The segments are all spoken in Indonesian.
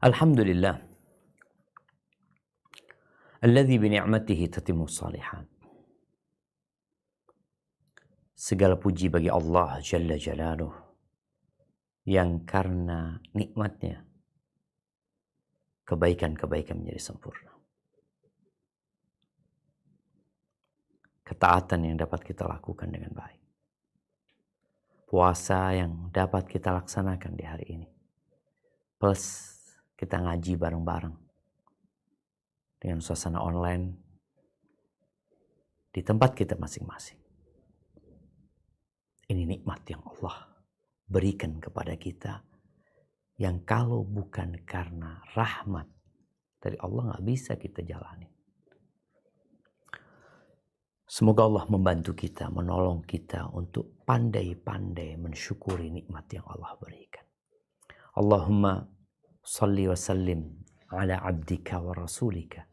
Alhamdulillah, alladzi bi ni'matihi tatimmus shalihat. Segala puji bagi Allah Jalla Jalaluh yang karena nikmatnya kebaikan-kebaikan menjadi sempurna. Ketaatan yang dapat kita lakukan dengan baik. Puasa yang dapat kita laksanakan di hari ini. Plus kita ngaji bareng-bareng dengan suasana online di tempat kita masing-masing. Ini nikmat yang Allah berikan kepada kita, yang kalau bukan karena rahmat dari Allah nggak bisa kita jalani. Semoga Allah membantu kita, menolong kita untuk pandai-pandai mensyukuri nikmat yang Allah berikan. Allahumma salli wa sallim ala abdika wa rasulika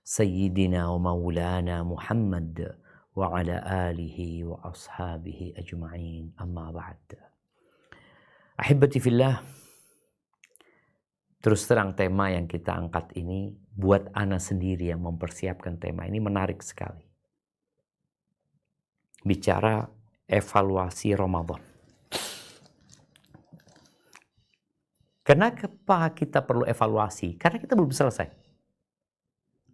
sayyidina wa maulana Muhammad wa ala alihi wa ashabihi ajma'in, amma ba'd. Ahibati fillah, terus terang tema yang kita angkat ini buat ana sendiri yang mempersiapkan tema ini menarik sekali. Bicara evaluasi Ramadan. Kenapa kita perlu evaluasi? Karena kita belum selesai.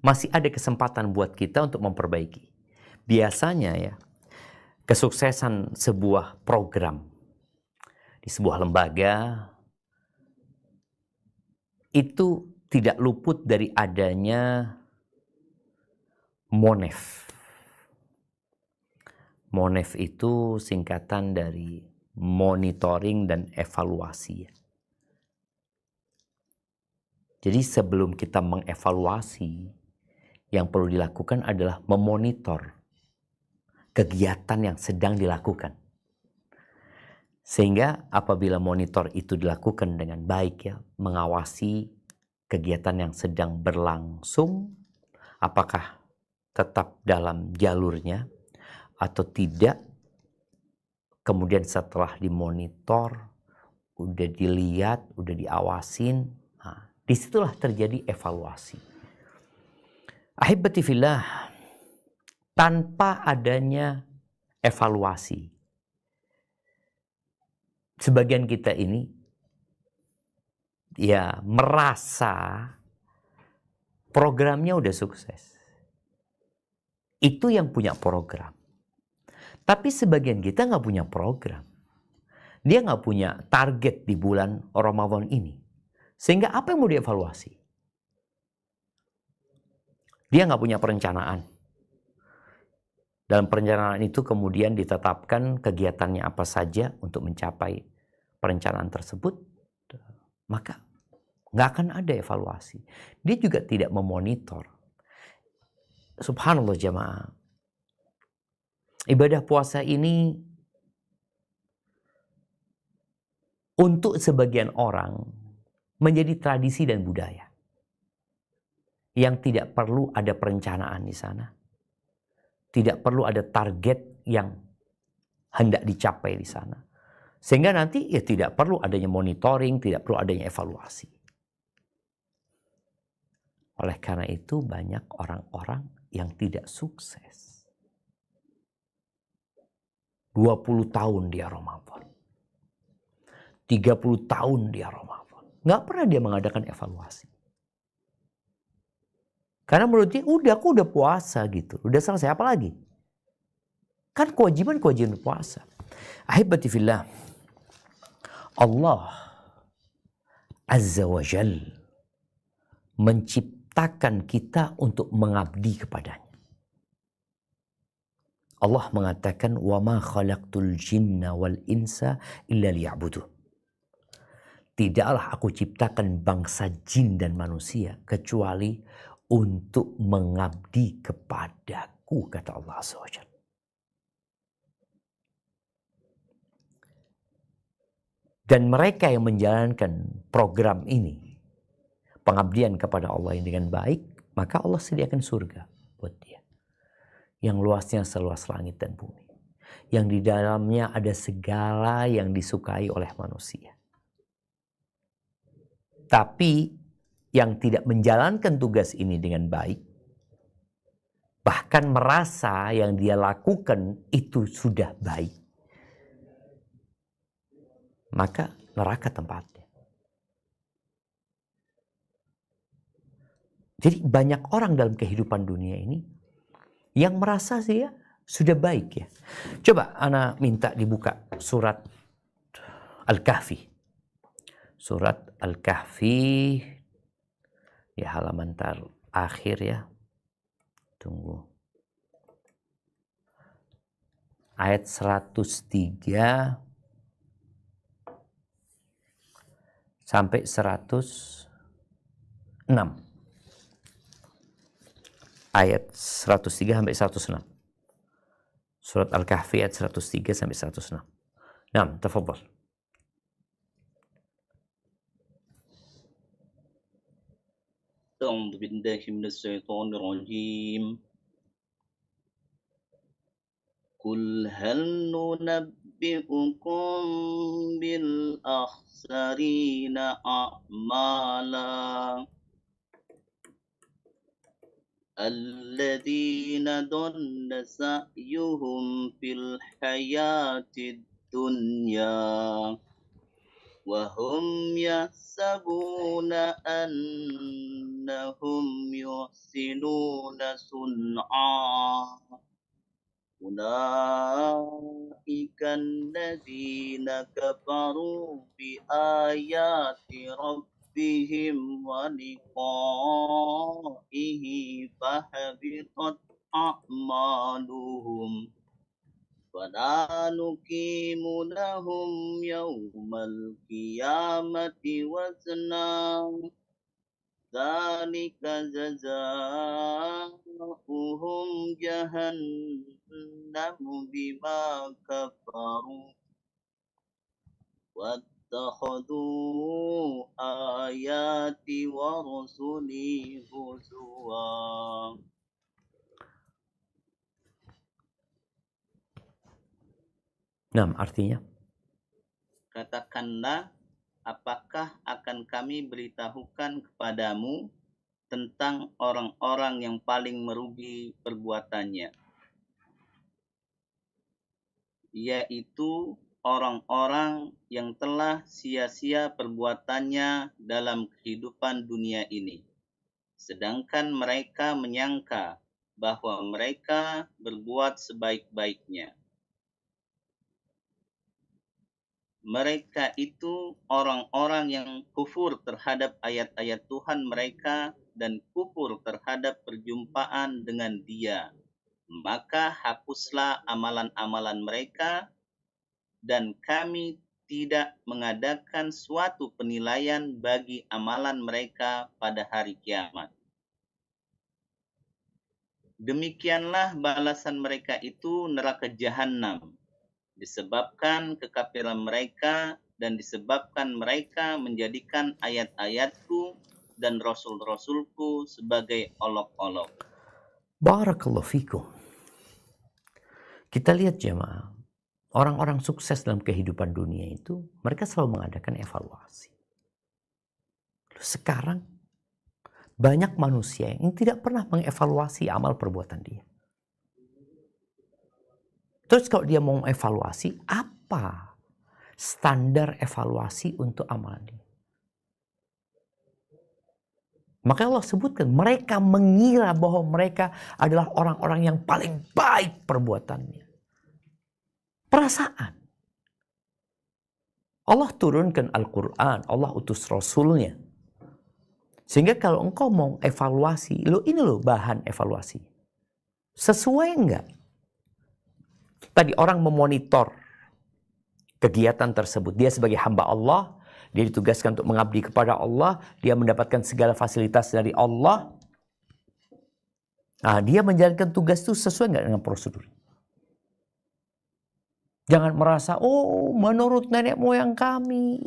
Masih ada kesempatan buat kita untuk memperbaiki. Biasanya ya, kesuksesan sebuah program di sebuah lembaga itu tidak luput dari adanya MONEF. MONEF itu singkatan dari monitoring dan evaluasi. Jadi sebelum kita mengevaluasi, yang perlu dilakukan adalah memonitor kegiatan yang sedang dilakukan. Sehingga apabila monitor itu dilakukan dengan baik ya, mengawasi kegiatan yang sedang berlangsung, apakah tetap dalam jalurnya atau tidak. Kemudian setelah dimonitor, udah dilihat, udah diawasin, disitulah terjadi evaluasi. Ahibati fillah, tanpa adanya evaluasi, sebagian kita ini ya merasa programnya udah sukses. Itu yang punya program. Tapi sebagian kita nggak punya program. Dia nggak punya target di bulan Ramadan ini. Sehingga apa yang mau dievaluasi? Dia nggak punya perencanaan. Dalam perencanaan itu kemudian ditetapkan kegiatannya apa saja untuk mencapai perencanaan tersebut. Maka nggak akan ada evaluasi. Dia juga tidak memonitor. Subhanallah jamaah. Ibadah puasa ini untuk sebagian orang menjadi tradisi dan budaya yang tidak perlu ada perencanaan di sana, tidak perlu ada target yang hendak dicapai di sana, sehingga nanti ya tidak perlu adanya monitoring, tidak perlu adanya evaluasi. Oleh karena itu banyak orang-orang yang tidak sukses. 20 tahun dia Ramadan, 30 tahun dia Ramadan. Nggak pernah dia mengadakan evaluasi. Karena menurut dia, aku udah puasa gitu. Udah selesai, apa lagi? Kan kewajiban puasa. Ahibati fillah, Allah Azza wa Jal menciptakan kita untuk mengabdi kepadanya. Allah mengatakan, وَمَا خَلَقْتُ الْجِنَّ وَالْإِنْسَ إِلَّا لِيَعْبُدُونِ. Tidaklah aku ciptakan bangsa jin dan manusia kecuali untuk mengabdi kepadaku, kata Allah SWT. Dan mereka yang menjalankan program ini, pengabdian kepada Allah yang dengan baik, maka Allah sediakan surga buat dia. Yang luasnya seluas langit dan bumi. Yang di dalamnya ada segala yang disukai oleh manusia. Tapi yang tidak menjalankan tugas ini dengan baik, bahkan merasa yang dia lakukan itu sudah baik, maka neraka tempatnya. Jadi banyak orang dalam kehidupan dunia ini yang merasa sih ya sudah baik ya. Coba ana minta dibuka surat Al-Kahfi. Surat Al-Kahfi ya halaman terakhir ya. Tunggu. Ayat 103 sampai 106. Ayat 103 sampai 106. Surat Al-Kahfi ayat 103 sampai 106. Naam, tafadhal. أعوذ بالله من الشيطان الرجيم قل هل ننبئكم بالأخسرين أعمالا الذين ضل سعيهم في الحياة الدنيا وهم يحسبون أنهم يحسنون صنعا أولئك الذين كفروا بآيات ربهم ولقائه فحبطت أعمالهم فلا نقيم لهم يوم القيامة وزنا ذلك جزاؤهم جهنم بما كفروا واتخذوا آياتي ورسلي هزوا. Nah, artinya? Katakanlah, apakah akan kami beritahukan kepadamu tentang orang-orang yang paling merugi perbuatannya, yaitu orang-orang yang telah sia-sia perbuatannya dalam kehidupan dunia ini, sedangkan mereka menyangka bahwa mereka berbuat sebaik-baiknya. Mereka itu orang-orang yang kufur terhadap ayat-ayat Tuhan mereka dan kufur terhadap perjumpaan dengan Dia. Maka hapuslah amalan-amalan mereka dan kami tidak mengadakan suatu penilaian bagi amalan mereka pada hari kiamat. Demikianlah balasan mereka itu neraka Jahannam, disebabkan kekafiran mereka dan disebabkan mereka menjadikan ayat-ayatku dan rasul-rasulku sebagai olok-olok. Barakallahu fikum. Kita lihat jemaah, orang-orang sukses dalam kehidupan dunia itu, mereka selalu mengadakan evaluasi. Sekarang, banyak manusia yang tidak pernah mengevaluasi amal perbuatan dia. Terus kalau dia mau evaluasi, apa standar evaluasi untuk amalan dia? Maka Allah sebutkan, mereka mengira bahwa mereka adalah orang-orang yang paling baik perbuatannya. Perasaan. Allah turunkan Al-Quran, Allah utus Rasulnya. Sehingga kalau engkau mau evaluasi, ini loh bahan evaluasi. Sesuai enggak? Tadi orang memonitor kegiatan tersebut. Dia sebagai hamba Allah, dia ditugaskan untuk mengabdi kepada Allah, dia mendapatkan segala fasilitas dari Allah. Nah, dia menjalankan tugas itu sesuai enggak dengan prosedur. Jangan merasa, oh menurut nenek moyang kami.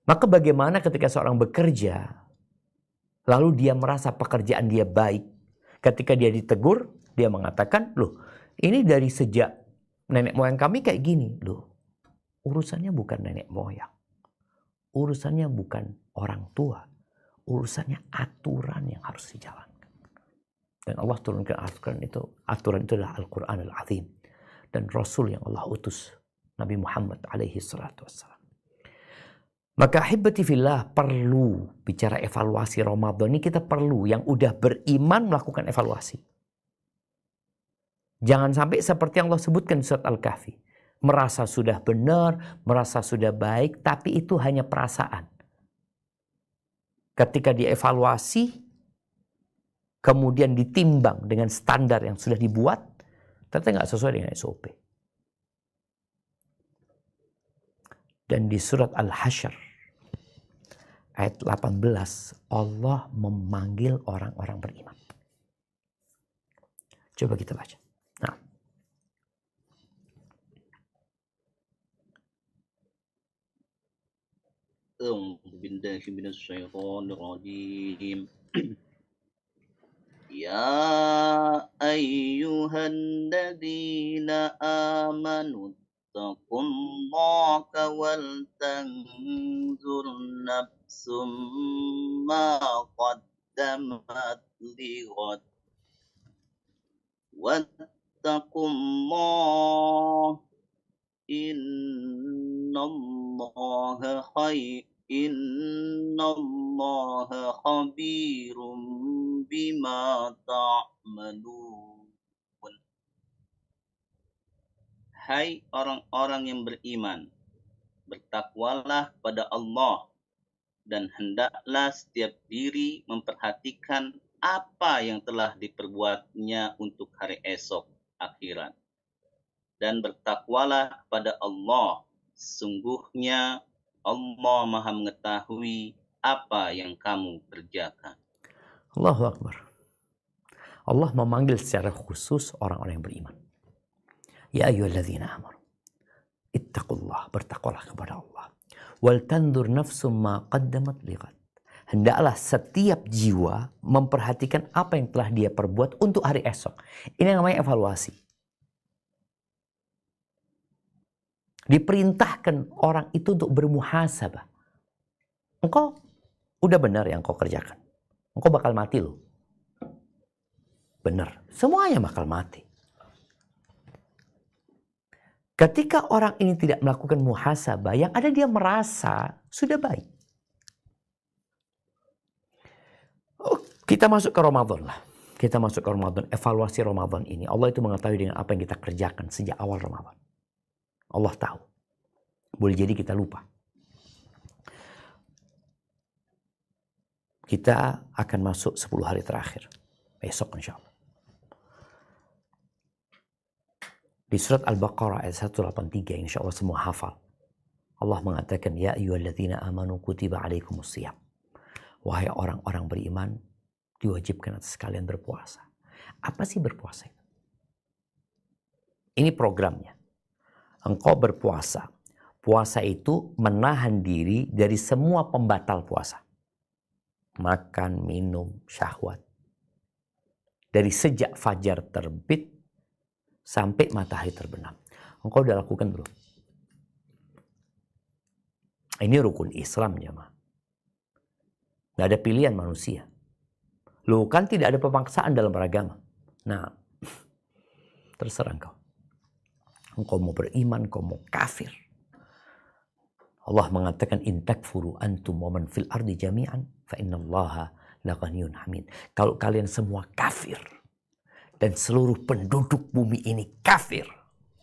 Maka bagaimana ketika seorang bekerja, lalu dia merasa pekerjaan dia baik. Ketika dia ditegur, dia mengatakan, loh ini dari sejak nenek moyang kami kayak gini. Loh, urusannya bukan nenek moyang. urusannya bukan orang tua, urusannya aturan yang harus dijalankan. Dan Allah turunkan aturan itu adalah Al-Quran Al-Azim. Dan Rasul yang Allah utus, Nabi Muhammad alaihi salatu wassalam. Maka ahibati fillah, perlu bicara evaluasi Ramadan ini, kita perlu yang udah beriman melakukan evaluasi. Jangan sampai seperti yang Allah sebutkan di surat Al-Kahfi. Merasa sudah benar, merasa sudah baik, tapi itu hanya perasaan. Ketika dievaluasi, kemudian ditimbang dengan standar yang sudah dibuat, ternyata nggak sesuai dengan SOP. Dan di surat Al-Hasyr, ayat 18, Allah memanggil orang-orang beriman. Coba kita baca. Nah. أعوذ بالله من الشيطان الرجيم يا أيها الذين آمنوا اتقوا الله ولتنظر نفس ما قدمت لغد واتقوا الله إن الله خبير بما تعملون. Hai orang-orang yang beriman, bertakwalah kepada Allah dan hendaklah setiap diri memperhatikan apa yang telah diperbuatnya untuk hari esok akhirat. Dan bertakwalah kepada Allah, sungguhnya Allah Maha mengetahui apa yang kamu kerjakan. Allahu Akbar. Allah memanggil secara khusus orang-orang yang beriman. Ya ayyuhalladzina amanu ittaqullah, bertakwalah kepada Allah. Wal tandur nafsum ma qaddamat lighad. Hendaklah setiap jiwa memperhatikan apa yang telah dia perbuat untuk hari esok. Ini yang namanya evaluasi. Diperintahkan orang itu untuk bermuhasabah. Engkau udah benar yang kau kerjakan. Engkau bakal mati loh. Benar. Semuanya bakal mati. Ketika orang ini tidak melakukan muhasabah, yang ada dia merasa sudah baik. Oh, kita masuk ke Ramadan lah. Kita masuk ke Ramadan. Evaluasi Ramadan ini. Allah itu mengetahui dengan apa yang kita kerjakan sejak awal Ramadan. Allah tahu. Boleh jadi kita lupa. Kita akan masuk 10 hari terakhir. Besok insya Allah. Di surat Al-Baqarah ayat 183, insya Allah semua hafal. Allah mengatakan, Ya ayyuhalladzina amanu kutiba alaikumusiyam. Wahai orang-orang beriman, diwajibkan atas kalian berpuasa. Apa sih berpuasa itu? Ini programnya. Engkau berpuasa. Puasa itu menahan diri dari semua pembatal puasa. Makan, minum, syahwat. Dari sejak fajar terbit sampai matahari terbenam. Engkau udah lakukan belum? Ini rukun Islam, jemaah. Gak ada pilihan manusia. Loh, kan tidak ada pemaksaan dalam beragama. Nah, terserah engkau. Engkau mau beriman, engkau mau kafir. Allah mengatakan, in takfuru antum wa man fil ardi jami'an fa innallaha laghaniyun hamid. Kalau kalian semua kafir dan seluruh penduduk bumi ini kafir,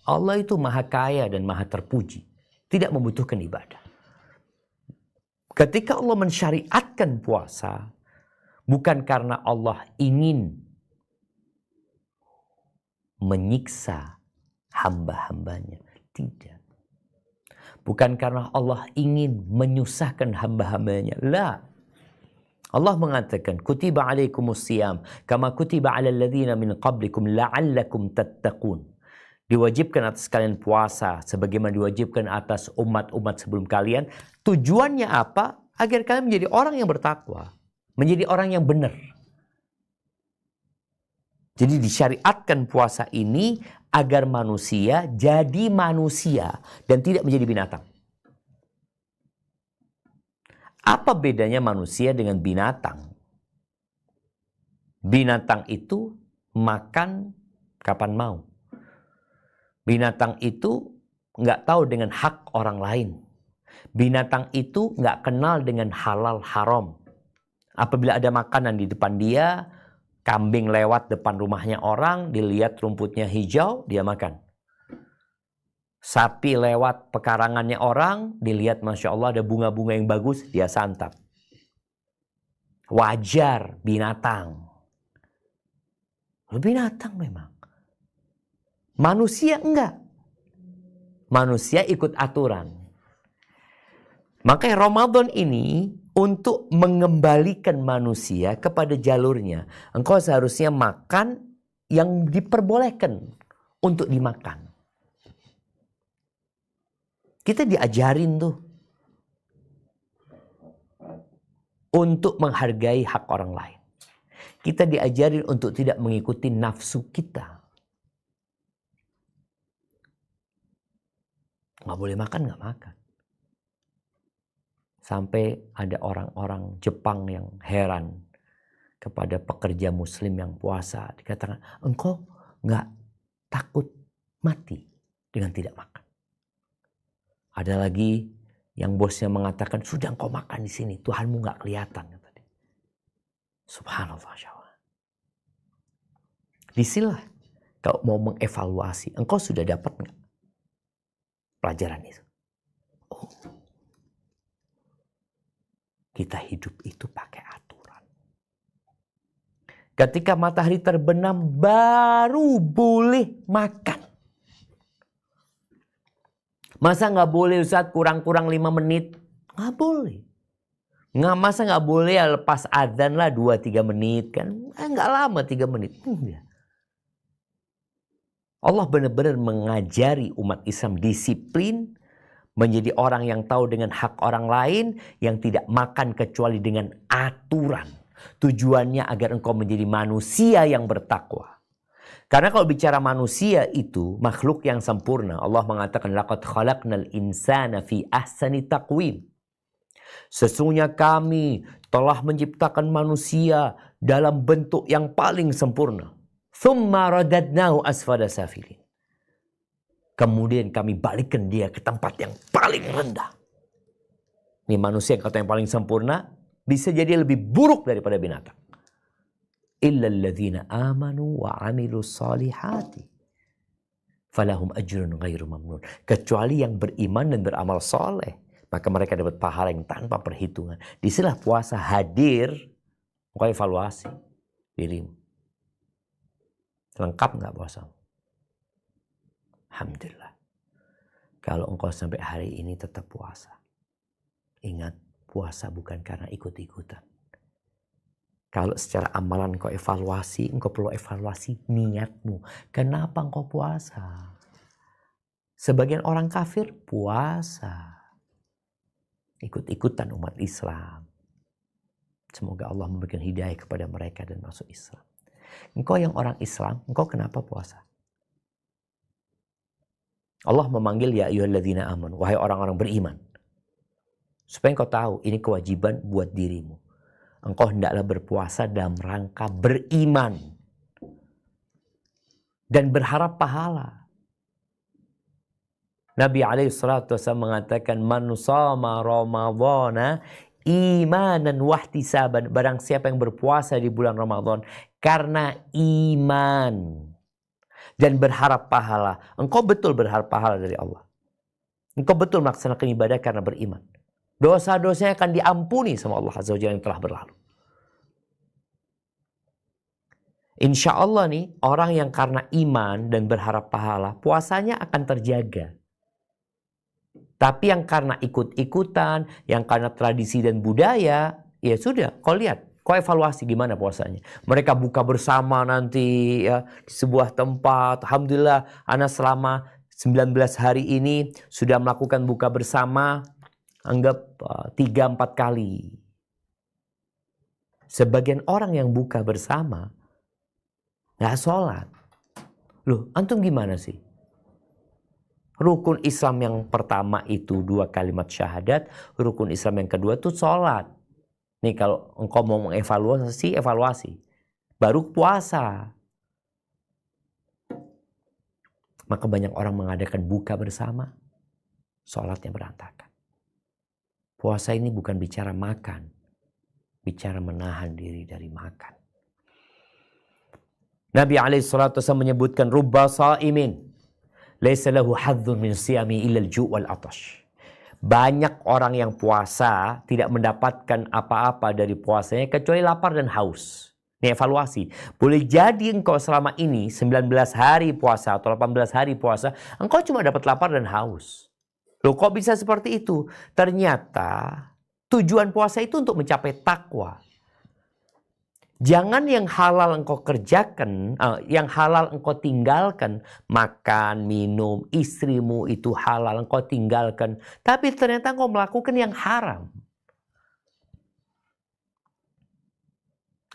Allah itu maha kaya dan maha terpuji, tidak membutuhkan ibadah. Ketika Allah mensyariatkan puasa, bukan karena Allah ingin menyiksa hamba-hambanya, tidak. Bukan karena Allah ingin menyusahkan hamba-hambanya. La. Allah mengatakan, Kutiba alaikumusiyam, kama kutiba ala alladhina min qablikum la'allakum tattaqun. Diwajibkan atas kalian puasa, sebagaimana diwajibkan atas umat-umat sebelum kalian. Tujuannya apa? Agar kalian menjadi orang yang bertakwa. Menjadi orang yang benar. Jadi disyariatkan puasa ini agar manusia jadi manusia dan tidak menjadi binatang. Apa bedanya manusia dengan binatang? Binatang itu makan kapan mau. Binatang itu nggak tahu dengan hak orang lain. Binatang itu nggak kenal dengan halal haram. Apabila ada makanan di depan dia, kambing lewat depan rumahnya orang, dilihat rumputnya hijau, dia makan. Sapi lewat pekarangannya orang, dilihat Masya Allah ada bunga-bunga yang bagus, dia santap. Wajar binatang. Binatang memang. Manusia enggak. Manusia ikut aturan. Makanya Ramadan ini untuk mengembalikan manusia kepada jalurnya. Engkau seharusnya makan yang diperbolehkan untuk dimakan. Kita diajarin tuh untuk menghargai hak orang lain. Kita diajarin untuk tidak mengikuti nafsu kita. Nggak boleh makan, nggak makan. Sampai ada orang-orang Jepang yang heran kepada pekerja muslim yang puasa. Dikatakan, engkau nggak takut mati dengan tidak makan. Ada lagi yang bosnya mengatakan, sudah engkau makan di sini, Tuhanmu nggak kelihatan. Subhanallah. Disinilah kalau mau mengevaluasi, engkau sudah dapat nggak pelajaran itu? Oh. Kita hidup itu pakai aturan. Ketika matahari terbenam baru boleh makan. Masa nggak boleh Ustaz kurang-kurang 5 menit? Nggak boleh. Masa nggak boleh ya lepas adzan lah 2-3 menit kan? Nggak lama 3 menit. Allah benar-benar mengajari umat Islam disiplin, menjadi orang yang tahu dengan hak orang lain, yang tidak makan kecuali dengan aturan. Tujuannya agar engkau menjadi manusia yang bertakwa. Karena kalau bicara manusia itu makhluk yang sempurna. Allah mengatakan laqad khalaqnal insana fi ahsani taqwim. Sesungguhnya kami telah menciptakan manusia dalam bentuk yang paling sempurna. Thumma radadnahu asfala safilin. Kemudian kami balikkan dia ke tempat yang paling rendah. Ini manusia yang kata yang paling sempurna bisa jadi lebih buruk daripada binatang. Illal ladzina amanu wa amilus solihati falahum ajrun ghairu mamnun. Kecuali yang beriman dan beramal soleh, maka mereka dapat pahala yang tanpa perhitungan. Disinilah puasa hadir, engkau evaluasi dirimu. Lengkap nggak puasa? Alhamdulillah. Kalau engkau sampai hari ini tetap puasa, ingat puasa bukan karena ikut-ikutan. Kalau secara amalan engkau evaluasi, engkau perlu evaluasi niatmu. Kenapa engkau puasa? Sebagian orang kafir puasa, ikut-ikutan umat Islam. Semoga Allah memberikan hidayah kepada mereka dan masuk Islam. Engkau yang orang Islam, engkau kenapa puasa? Allah memanggil ya ayyuhalladzina amanu, wahai orang-orang beriman. Supaya engkau tahu ini kewajiban buat dirimu. Engkau hendaklah berpuasa dalam rangka beriman dan berharap pahala. Nabi alaihissalatu wassalam mengatakan man shoma ramadhana imanan wahtisaban, barang siapa yang berpuasa di bulan Ramadan karena iman dan berharap pahala. Engkau betul berharap pahala dari Allah. Engkau betul melaksanakan ibadah karena beriman. Dosa-dosanya akan diampuni sama Allah Azza wa Jalla yang telah berlalu. Insya Allah nih, orang yang karena iman dan berharap pahala, puasanya akan terjaga. Tapi yang karena ikut-ikutan, yang karena tradisi dan budaya, ya sudah, kau lihat. Kau evaluasi gimana puasanya. Mereka buka bersama nanti ya, di sebuah tempat. Alhamdulillah, anak selama 19 hari ini sudah melakukan buka bersama, anggap 3-4 kali. Sebagian orang yang buka bersama, gak sholat. Loh, antum gimana sih? Rukun Islam yang pertama itu 2 kalimat syahadat. Rukun Islam yang kedua itu sholat. Nih kalau engkau mau mengevaluasi, evaluasi. Baru puasa. Maka banyak orang mengadakan buka bersama. Sholatnya berantakan. Puasa ini bukan bicara makan. Bicara menahan diri dari makan. Nabi SAW menyebutkan rubba sa'imin laisa lahu hadzun min siyami illa al-ju' wal atash. Banyak orang yang puasa tidak mendapatkan apa-apa dari puasanya kecuali lapar dan haus. Ini evaluasi. Boleh jadi engkau selama ini 19 hari puasa atau 18 hari puasa, engkau cuma dapat lapar dan haus. Loh kok bisa seperti itu? Ternyata tujuan puasa itu untuk mencapai takwa. Jangan yang halal engkau kerjakan, yang halal engkau tinggalkan. Makan, minum, istrimu itu halal engkau tinggalkan. Tapi ternyata engkau melakukan yang haram.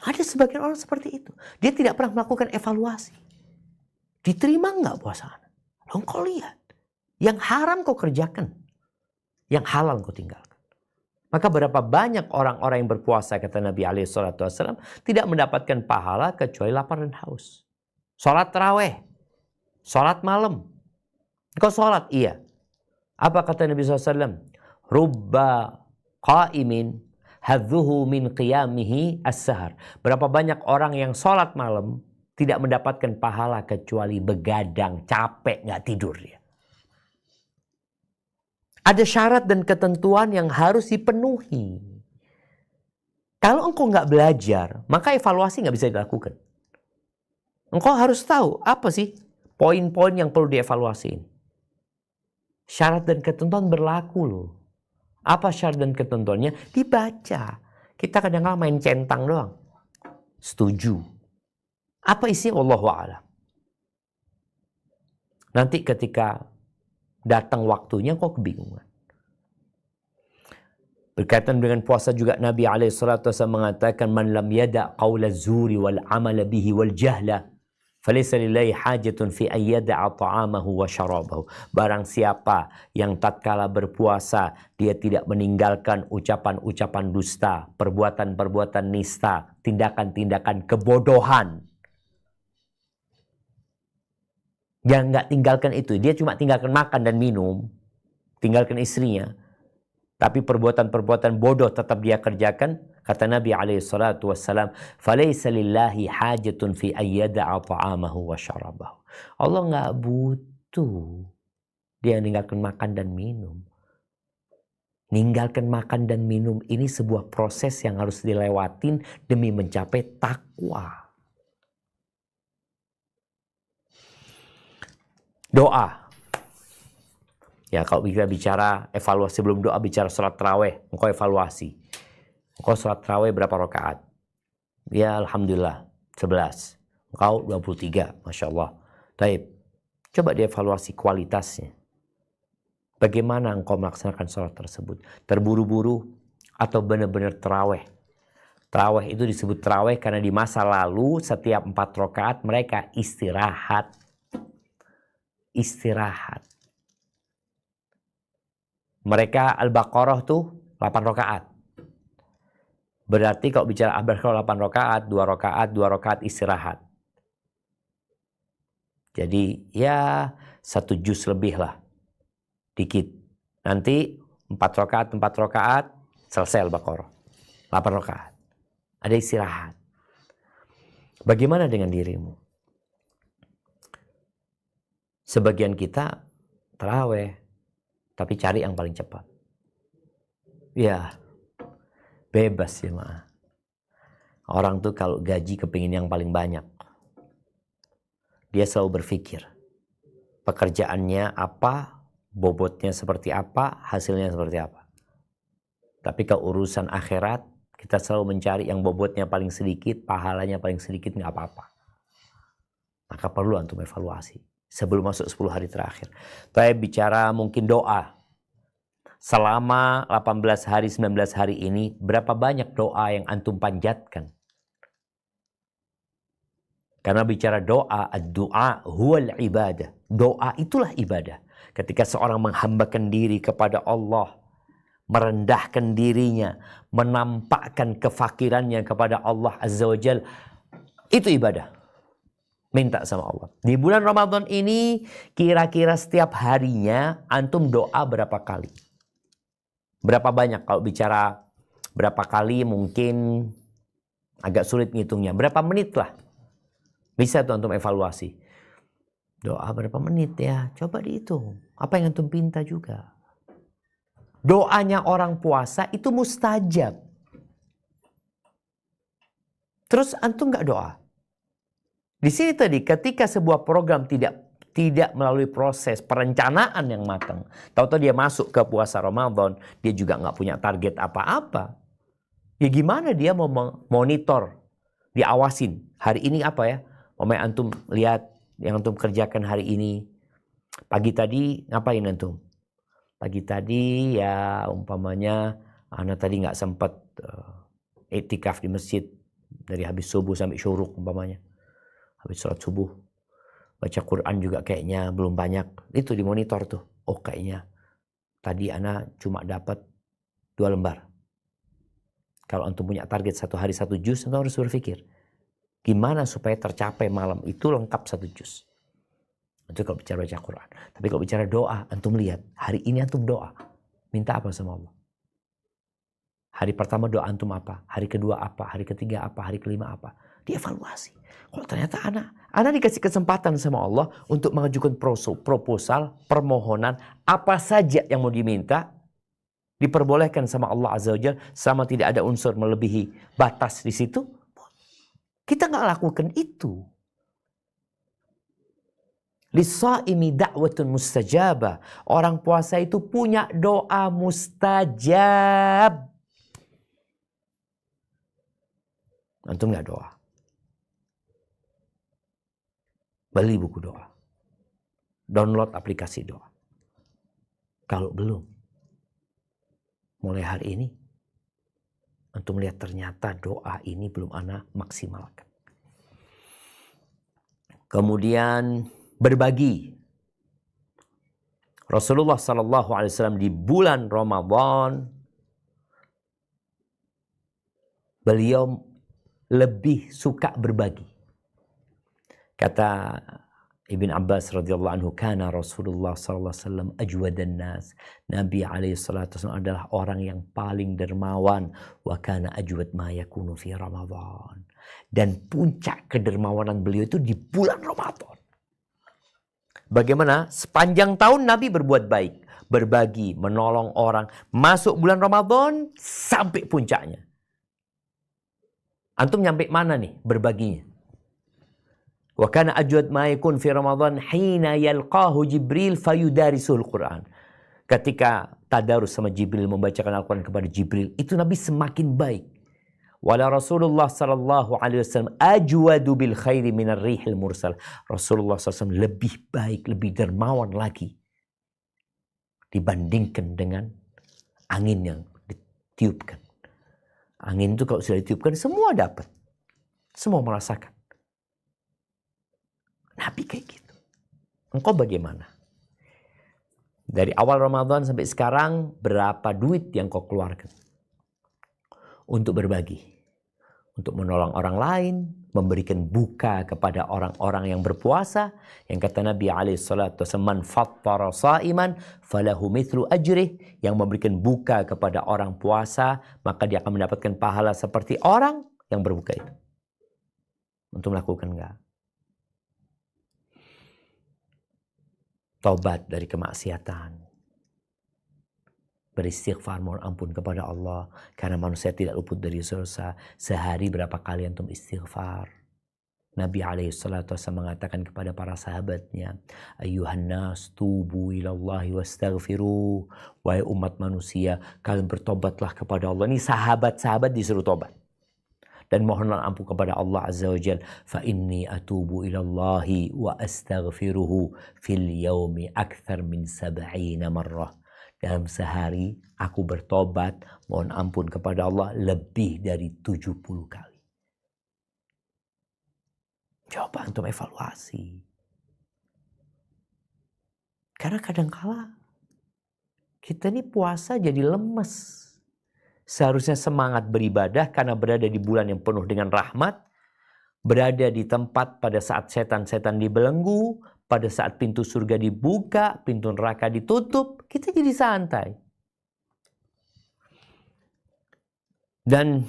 Ada sebagian orang seperti itu. Dia tidak pernah melakukan evaluasi. Diterima enggak puasaan? Engkau lihat. Yang haram kau kerjakan. Yang halal kau tinggalkan. Maka berapa banyak orang-orang yang berpuasa, kata Nabi SAW, tidak mendapatkan pahala kecuali lapar dan haus. Sholat taraweh. Sholat malam. Kau sholat? Iya. Apa kata Nabi SAW? Rubba qaimin hadzuhu min qiyamihi as-sahar. Berapa banyak orang yang sholat malam tidak mendapatkan pahala kecuali begadang, capek, nggak tidur dia. Ada syarat dan ketentuan yang harus dipenuhi. Kalau engkau nggak belajar, maka evaluasi nggak bisa dilakukan. Engkau harus tahu apa sih poin-poin yang perlu dievaluasi. Syarat dan ketentuan berlaku loh. Apa syarat dan ketentuannya? Dibaca. Kita kadang-kadang main centang doang. Setuju. Apa isinya? Wallahu a'lam. Nanti ketika datang waktunya kok kebingungan. Berkaitan dengan puasa juga Nabi SAW mengatakan man lam yada' qawla zuri wal amala bihi wal jahla falaysa lillahi hajatun fi an yada'a ta'amahu wa syarabahu. Barang siapa yang tatkala berpuasa dia tidak meninggalkan ucapan-ucapan dusta, perbuatan-perbuatan nista, tindakan-tindakan kebodohan. Dia nggak tinggalkan itu. Dia cuma tinggalkan makan dan minum. Tinggalkan istrinya. Tapi perbuatan-perbuatan bodoh tetap dia kerjakan. Kata Nabi SAW, فَلَيْسَ لِلَّهِ حَاجَةٌ فِي أَنْ يَدَعَ طَعَامَهُ وَشَرَبَهُ. Allah nggak butuh dia meninggalkan makan dan minum. Ninggalkan makan dan minum ini sebuah proses yang harus dilewatin demi mencapai takwa. Doa. Ya kalau kita bicara evaluasi sebelum doa, bicara sholat taraweh. Engkau evaluasi. Engkau sholat taraweh berapa rakaat? Ya Alhamdulillah 11. Engkau 23. Masya Allah. Taib. Coba dievaluasi kualitasnya. Bagaimana engkau melaksanakan sholat tersebut? Terburu-buru atau benar-benar taraweh? Taraweh itu disebut taraweh karena di masa lalu setiap 4 rakaat mereka istirahat. Istirahat. Mereka Al-Baqarah tuh 8 rakaat. Berarti kalau bicara Al-Baqarah 8 rakaat, 2 rakaat istirahat. Jadi ya 1 juz lebih lah. Dikit. Nanti 4 rakaat selesai Al-Baqarah. 8 rakaat. Ada istirahat. Bagaimana dengan dirimu? Sebagian kita taraweh, tapi cari yang paling cepat. Ya, bebas ya maaf. Orang tuh kalau gaji kepingin yang paling banyak. Dia selalu berpikir, pekerjaannya apa, bobotnya seperti apa, hasilnya seperti apa. Tapi kalau urusan akhirat, kita selalu mencari yang bobotnya paling sedikit, pahalanya paling sedikit, nggak apa-apa. Maka perlu untuk evaluasi. Sebelum masuk 10 hari terakhir. Saya bicara mungkin doa. Selama 18 hari, 19 hari ini, berapa banyak doa yang antum panjatkan? Karena bicara doa, ad-du'a huwal ibadah. Doa itulah ibadah. Ketika seorang menghambakan diri kepada Allah, merendahkan dirinya, menampakkan kefakirannya kepada Allah Azza wa Jal, itu ibadah. Minta sama Allah. Di bulan Ramadan ini, kira-kira setiap harinya antum doa berapa kali? Berapa banyak? Kalau bicara berapa kali mungkin agak sulit ngitungnya. Berapa menit lah? Bisa tuh antum evaluasi. Doa berapa menit ya? Coba dihitung. Apa yang antum pinta juga. Doanya orang puasa itu mustajab. Terus antum nggak doa? Di sini tadi ketika sebuah program tidak melalui proses perencanaan yang matang, tahu-tahu dia masuk ke puasa Ramadan, dia juga nggak punya target apa-apa. Ya gimana dia mau monitor, diawasin hari ini apa ya? Antum lihat yang antum kerjakan hari ini. Pagi tadi ngapain antum? Pagi tadi ya umpamanya anak tadi nggak sempat iktikaf di masjid dari habis subuh sampai syuruk umpamanya. Habis sholat subuh. Baca Quran juga kayaknya belum banyak. Itu dimonitor tuh. Oh kayaknya tadi anak cuma dapat 2 lembar. Kalau antum punya target 1 hari 1 juz, antum harus berpikir. Gimana supaya tercapai malam itu lengkap 1 juz. Itu kalau bicara baca Quran. Tapi kalau bicara doa, antum lihat. Hari ini antum doa. Minta apa sama Allah? Hari pertama doa antum apa? Hari kedua apa? Hari ketiga apa? Hari kelima apa? Dievaluasi. Kalau ternyata anak dikasih kesempatan sama Allah untuk mengajukan proposal, permohonan, apa saja yang mau diminta, diperbolehkan sama Allah Azza wa Jalla, sama tidak ada unsur melebihi batas di situ, kita nggak lakukan itu. Lis-shaimi da'watun mustajabah. Orang puasa itu punya doa mustajab. Antum nggak doa. Beli buku doa. Download aplikasi doa. Kalau belum, mulai hari ini, antum lihat ternyata doa ini belum ana maksimalkan. Kemudian berbagi. Rasulullah SAW di bulan Ramadan, beliau lebih suka berbagi. Kata Ibn Abbas radhiyallahu anhu, kana Rasulullah sallallahu alaihi wasallam ajwadan nas. Nabi alaihi salatu wasallam adalah orang yang paling dermawan, wa kana ajwad ma yakunu fi Ramadan. Dan puncak kedermawanan beliau itu di bulan Ramadan. Bagaimana? Sepanjang tahun Nabi berbuat baik, berbagi, menolong orang. Masuk bulan Ramadan sampai puncaknya. Antum nyampe mana nih berbaginya? Wa kana ajwad ma yakun fi Ramadan hina yalqahu Jibril fayudarisul Quran. Ketika tadarus sama Jibril, membacakan Al-Quran kepada Jibril, itu Nabi semakin baik. Wala Rasulullah sallallahu alaihi wasallam ajwadu bil khairi minar rihil mursal. Rasulullah SAW lebih baik, lebih dermawan lagi dibandingkan dengan angin yang ditiupkan. Angin itu kalau sudah ditiupkan semua dapat. Semua merasakan. Nabi kayak gitu. Engkau bagaimana? Dari awal Ramadan sampai sekarang, berapa duit yang kau keluarkan untuk berbagi, untuk menolong orang lain, memberikan buka kepada orang-orang yang berpuasa? Yang kata Nabi SAW, man fattara sa'iman falahu mithlu ajrih. Yang memberikan buka kepada orang puasa, maka dia akan mendapatkan pahala seperti orang yang berbuka itu. Untuk melakukan enggak? Taubat dari kemaksiatan. Beristighfar, mohon ampun kepada Allah. Karena manusia tidak luput dari dosa. Sehari berapa kali antum istighfar? Nabi SAW mengatakan kepada para sahabatnya, Ayuhan nas tubu ilallahi wastaghfiru. Wahai umat manusia, kalian bertobatlah kepada Allah. Ini sahabat-sahabat disuruh tobat. Dan mohonlah ampun kepada Allah Azza wa Jal. Fa inni atubu ilallahi wa astaghfiruhu fil yaumi akthar min 70 marrah. Dalam sehari aku bertobat, mohon ampun kepada Allah lebih dari 70 kali. Coba antum evaluasi. Karena kadangkala kita ini puasa jadi lemes. Seharusnya semangat beribadah karena berada di bulan yang penuh dengan rahmat. Berada di tempat pada saat setan-setan dibelenggu. Pada saat pintu surga dibuka, pintu neraka ditutup. Kita jadi santai. Dan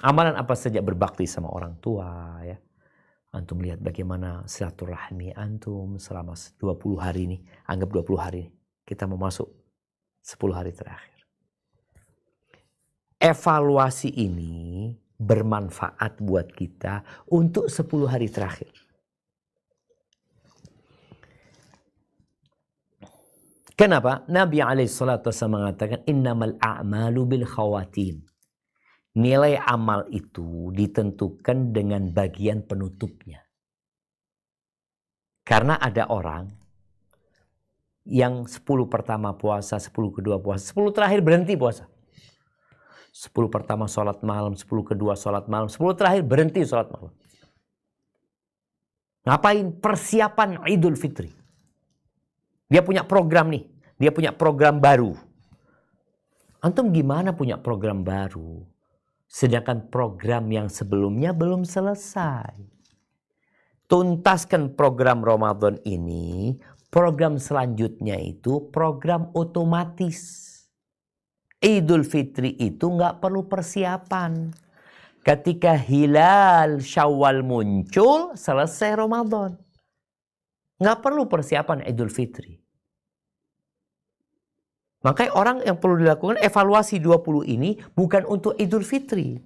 amalan apa saja berbakti sama orang tua ya. Antum lihat bagaimana silaturahmi antum selama 20 hari ini. Anggap 20 hari ini. Kita mau masuk 10 hari terakhir. Evaluasi ini bermanfaat buat kita untuk 10 hari terakhir. Kenapa? Nabi SAW mengatakan innamal a'malu bil khawatim. Nilai amal itu ditentukan dengan bagian penutupnya. Karena ada orang yang 10 pertama puasa, 10 kedua puasa, 10 terakhir berhenti puasa. 10 pertama sholat malam, 10 kedua sholat malam, 10 terakhir berhenti sholat malam. Ngapain? Persiapan Idul Fitri. Dia punya program nih. Dia punya program baru. Antum gimana punya program baru? Sedangkan program yang sebelumnya belum selesai. Tuntaskan program Ramadan ini. Program selanjutnya itu program otomatis. Idul Fitri itu nggak perlu persiapan. Ketika hilal Syawal muncul, selesai Ramadan. Nggak perlu persiapan Idul Fitri. Makanya orang yang perlu dilakukan evaluasi 20 ini bukan untuk Idul Fitri.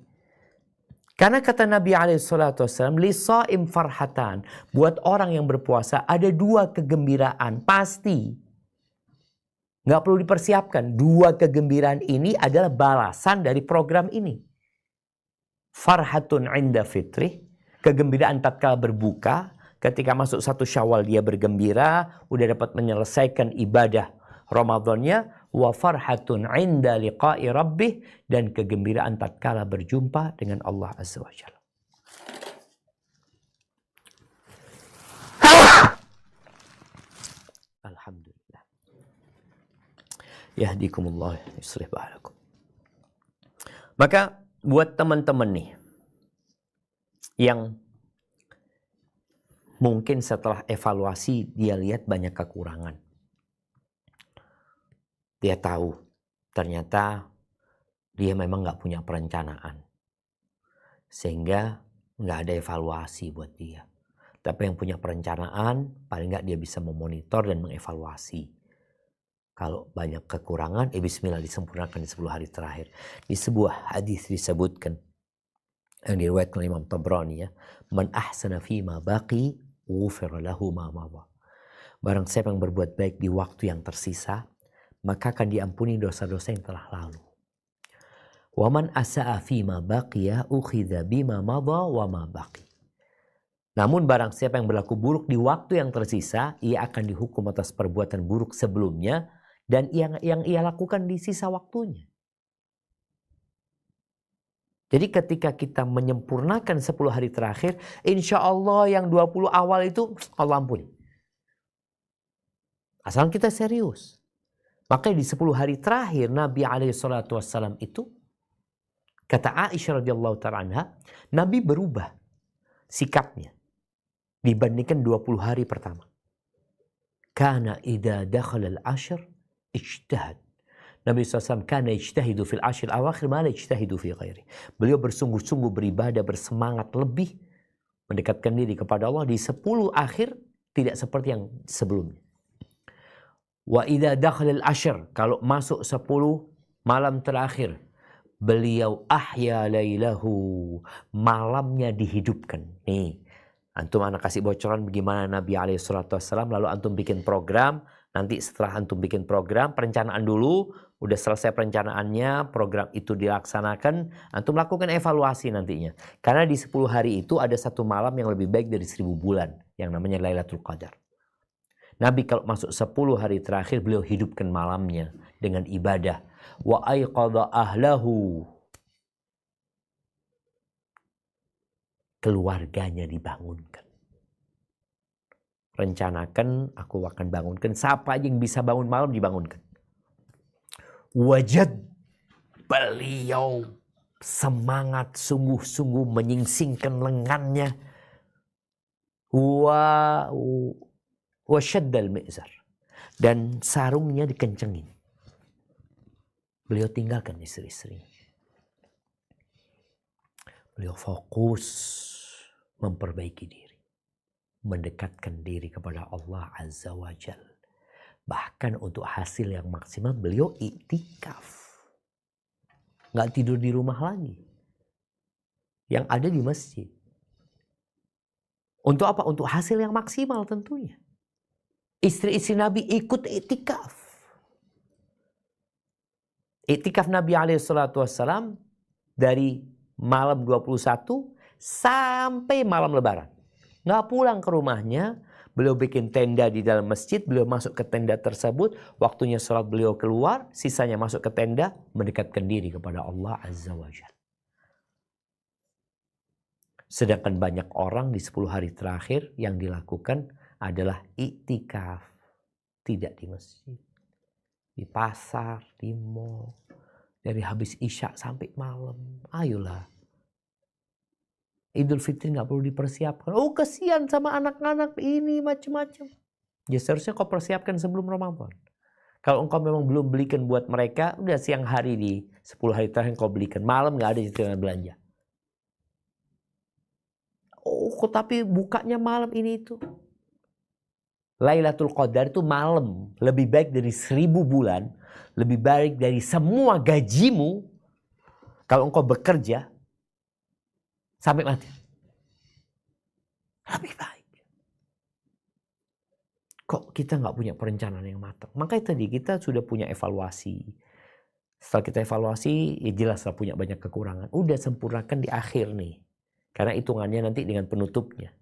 Karena kata Nabi SAW, Lisa'im farhatan. Buat orang yang berpuasa ada 2 kegembiraan. Pasti. Nggak perlu dipersiapkan. 2 kegembiraan ini adalah balasan dari program ini. Farhatun inda fitri. Kegembiraan tatkala berbuka. Ketika masuk 1 Syawal dia bergembira. Udah dapat menyelesaikan ibadah Ramadannya. Wa farhatun inda liqa'i rabbih. Dan kegembiraan tatkala berjumpa dengan Allah Azza wa Jalla. Alhamdulillah. Yahdikumullah yuslih ba'alakum. Maka buat teman-teman nih yang mungkin setelah evaluasi dia lihat banyak kekurangan. Dia tahu ternyata dia memang nggak punya perencanaan. Sehingga nggak ada evaluasi buat dia. Tapi yang punya perencanaan paling nggak dia bisa memonitor dan mengevaluasi. Kalau banyak kekurangan, bismillah disempurnakan di 10 hari terakhir. Di sebuah hadis disebutkan yang diriwayatkan oleh Imam Tabrani ya, man ahsana fi ma baqi ghufira lahu ma madha. Barang siapa yang berbuat baik di waktu yang tersisa, maka akan diampuni dosa-dosa yang telah lalu. Wa man asa'a fi ma baqiya ukhidha bima madha wa ma baqi. Namun barang siapa yang berlaku buruk di waktu yang tersisa, ia akan dihukum atas perbuatan buruk sebelumnya dan yang ia lakukan di sisa waktunya. Jadi ketika kita menyempurnakan 10 hari terakhir, insya Allah yang 20 awal itu Allah ampuni. Asal kita serius. Makanya di 10 hari terakhir Nabi SAW itu, kata Aisyah radhiyallahu ta'ala anha, Nabi berubah sikapnya dibandingkan 20 hari pertama. Kana idza dakhala al-ashr ijtihad. Nabi SAW kana ijtahidu fil ashr awakhir ma la ijtahidu fi ghairi. Beliau bersungguh-sungguh beribadah, bersemangat lebih mendekatkan diri kepada Allah di 10 akhir tidak seperti yang sebelumnya. Wa idza dakhala al-ashr, kalau masuk 10 malam terakhir, beliau ahya lailahu, malamnya dihidupkan. Nih, antum anak kasih bocoran bagaimana Nabi SAW, lalu antum bikin program. Nanti setelah antum bikin program, perencanaan dulu, udah selesai perencanaannya, program itu dilaksanakan, antum lakukan evaluasi nantinya. Karena di 10 hari itu ada 1 malam yang lebih baik dari 1000 bulan, yang namanya Lailatul Qadar. Nabi kalau masuk 10 hari terakhir, beliau hidupkan malamnya dengan ibadah. Wa aiqadha ahlahu. Keluarganya dibangunkan. rencanakan, aku akan bangunkan. Siapa aja yang bisa bangun malam dibangunkan. Wajad, beliau semangat sungguh-sungguh menyingsingkan lengannya. Wa syaddal mi'zar. Dan sarungnya dikencengin. Beliau tinggalkan istri-istrinya. Beliau fokus memperbaiki diri. Mendekatkan diri kepada Allah Azza wa Jal. Bahkan untuk hasil yang maksimal beliau iktikaf. Nggak tidur di rumah lagi. Yang ada di masjid. Untuk apa? Untuk hasil yang maksimal tentunya. Istri-istri Nabi ikut iktikaf. Iktikaf Nabi SAW dari malam 21 sampai malam Lebaran. Nggak pulang ke rumahnya. Beliau bikin tenda di dalam masjid. Beliau masuk ke tenda tersebut. Waktunya sholat beliau keluar. Sisanya masuk ke tenda. Mendekatkan diri kepada Allah Azza wa Jalla. Sedangkan banyak orang di 10 hari terakhir yang dilakukan adalah iktikaf. Tidak di masjid. Di pasar, di mall. Dari habis isya sampai malam. Ayolah. Idul Fitri nggak perlu dipersiapkan. Oh kesian sama anak-anak ini macam-macam. Ya seharusnya kau persiapkan sebelum Ramadan. Kalau engkau memang belum belikan buat mereka, udah siang hari di 10 hari terakhir kau belikan. Malam nggak ada istilah belanja. Oh, tapi bukanya malam ini itu. Lailatul Qadar itu malam. Lebih baik dari 1000 bulan. Lebih baik dari semua gajimu. Kalau engkau bekerja. Sampai mati. Lebih baik. Kok kita nggak punya perencanaan yang matang? Makanya tadi kita sudah punya evaluasi. Setelah kita evaluasi, ya jelaslah punya banyak kekurangan. Udah sempurnakan di akhir nih. Karena hitungannya nanti dengan penutupnya.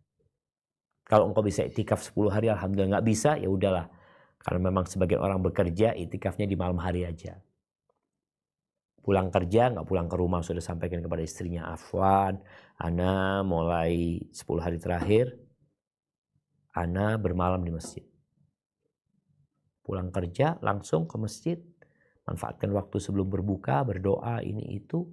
Kalau engkau bisa iktikaf 10 hari, alhamdulillah. Nggak bisa, ya udahlah. Karena memang sebagian orang bekerja, iktikafnya di malam hari aja. Pulang kerja, nggak pulang ke rumah. Sudah sampaikan kepada istrinya, Afwan, Ana mulai 10 hari terakhir, Ana bermalam di masjid. Pulang kerja, langsung ke masjid. Manfaatkan waktu sebelum berbuka, berdoa, ini itu.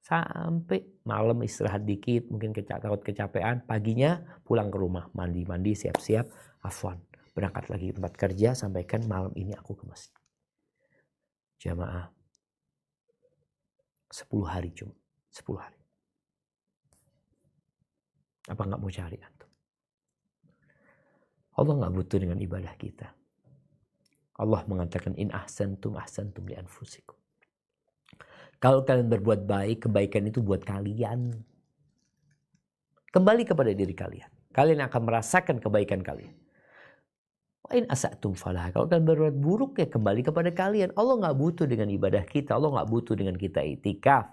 Sampai malam istirahat dikit, mungkin takut kecapean. Paginya pulang ke rumah, mandi-mandi, siap-siap. Afwan, berangkat lagi tempat kerja, sampaikan malam ini aku ke masjid. Jamaah. 10 hari cuma. 10 hari. Apa nggak mau cari antum? Allah nggak butuh dengan ibadah kita. Allah mengatakan in ahsantum ahsantum li anfusikum. Kalau kalian berbuat baik, kebaikan itu buat kalian. Kembali kepada diri kalian. Kalian akan merasakan kebaikan kalian. Wa in asatum falah. Kalau kalian berbuat buruk, ya kembali kepada kalian. Allah nggak butuh dengan ibadah kita. Allah nggak butuh dengan kita iktikaf.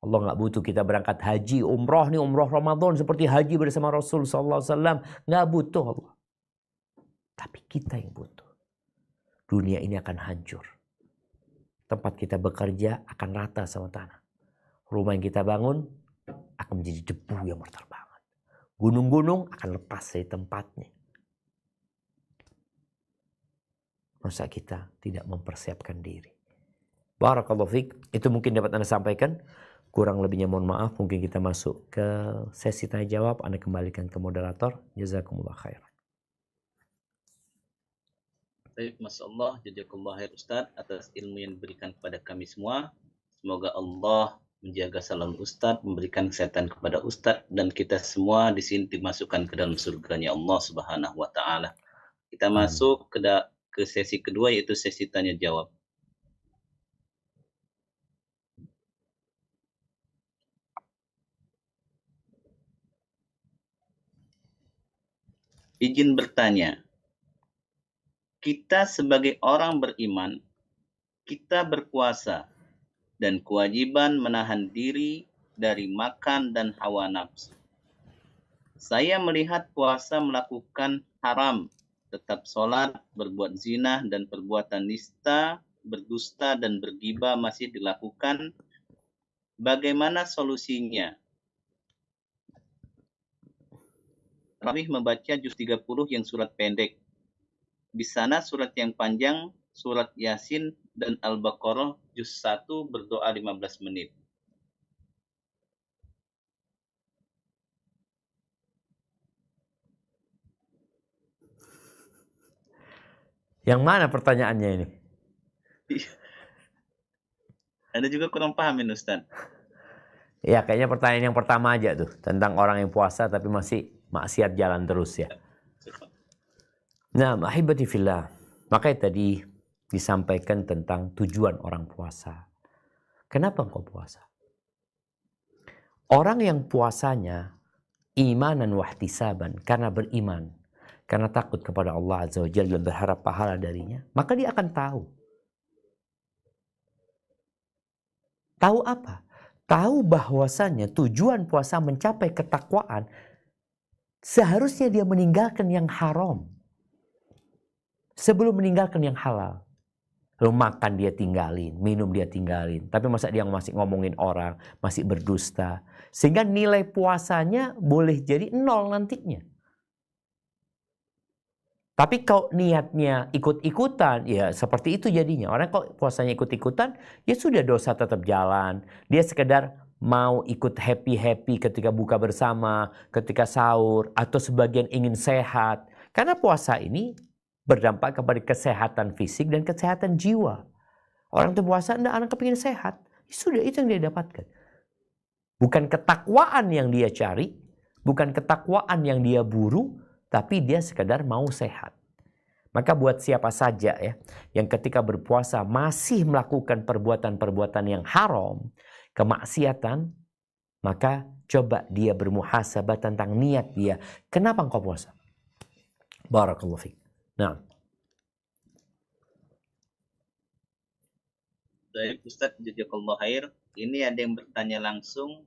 Allah nggak butuh kita berangkat haji, umroh nih, umroh Ramadan seperti haji bersama Rasul SAW. Nggak butuh Allah. Tapi kita yang butuh. Dunia ini akan hancur. Tempat kita bekerja akan rata sama tanah. Rumah yang kita bangun akan menjadi debu yang berterbangan. Gunung-gunung akan lepas dari tempatnya. Masa kita tidak mempersiapkan diri. Barakallahu fiik. Itu mungkin dapat Anda sampaikan. Kurang lebihnya mohon maaf. Mungkin kita masuk ke sesi tanya jawab. Anda kembalikan ke moderator. Jazakumullah khairan. Baik, Masya Allah, jazakallah khair Ustaz atas ilmu yang diberikan kepada kami semua. Semoga Allah menjaga salam Ustaz, memberikan kesehatan kepada Ustaz, dan kita semua di sini dimasukkan ke dalam surganya Allah Subhanahu wa Ta'ala. Kita masuk ke sesi kedua, yaitu sesi tanya jawab. Izin bertanya. Kita sebagai orang beriman, kita berpuasa dan kewajiban menahan diri dari makan dan hawa nafsu. Saya melihat puasa melakukan haram, tetap sholat, berbuat zina dan perbuatan nista, berdusta dan bergibah masih dilakukan. Bagaimana solusinya? tarawih membaca juz 30 yang surat pendek. Di sana surat yang panjang, surat Yasin dan Al-Baqarah juz 1 berdoa 15 menit. Yang mana pertanyaannya ini? Ada juga kurang paham ini Ustaz. Ya kayaknya pertanyaan yang pertama aja tuh. Tentang orang yang puasa tapi masih maksiat jalan terus ya. Nah, ahibati fillah. Makanya tadi disampaikan tentang tujuan orang puasa. Kenapa engkau puasa? Orang yang puasanya imanan wahtisaban, karena beriman, karena takut kepada Allah Azza wa Jalla dan berharap pahala darinya, maka dia akan tahu. Tahu apa? Tahu bahwasannya tujuan puasa mencapai ketakwaan, seharusnya dia meninggalkan yang haram sebelum meninggalkan yang halal. Lalu makan dia tinggalin, minum dia tinggalin. Tapi masa dia masih ngomongin orang, masih berdusta. Sehingga nilai puasanya boleh jadi 0 nantinya. Tapi kalau niatnya ikut-ikutan, ya seperti itu jadinya. Orang kok puasanya ikut-ikutan, ya sudah dosa tetap jalan. Dia sekedar mau ikut happy-happy ketika buka bersama, ketika sahur, atau sebagian ingin sehat. Karena puasa ini berdampak kepada kesehatan fisik dan kesehatan jiwa. Orang itu puasa, anak kepingin sehat. Ya sudah, itu yang dia dapatkan. Bukan ketakwaan yang dia cari, bukan ketakwaan yang dia buru, tapi dia sekedar mau sehat. Maka buat siapa saja ya, yang ketika berpuasa masih melakukan perbuatan-perbuatan yang haram, kemaksiatan, maka coba dia bermuhasabah tentang niat dia. Kenapa engkau puasa? Barakallahu fiik. Nah. Baik Ustaz, jazakallahu khair. Ini ada yang bertanya langsung.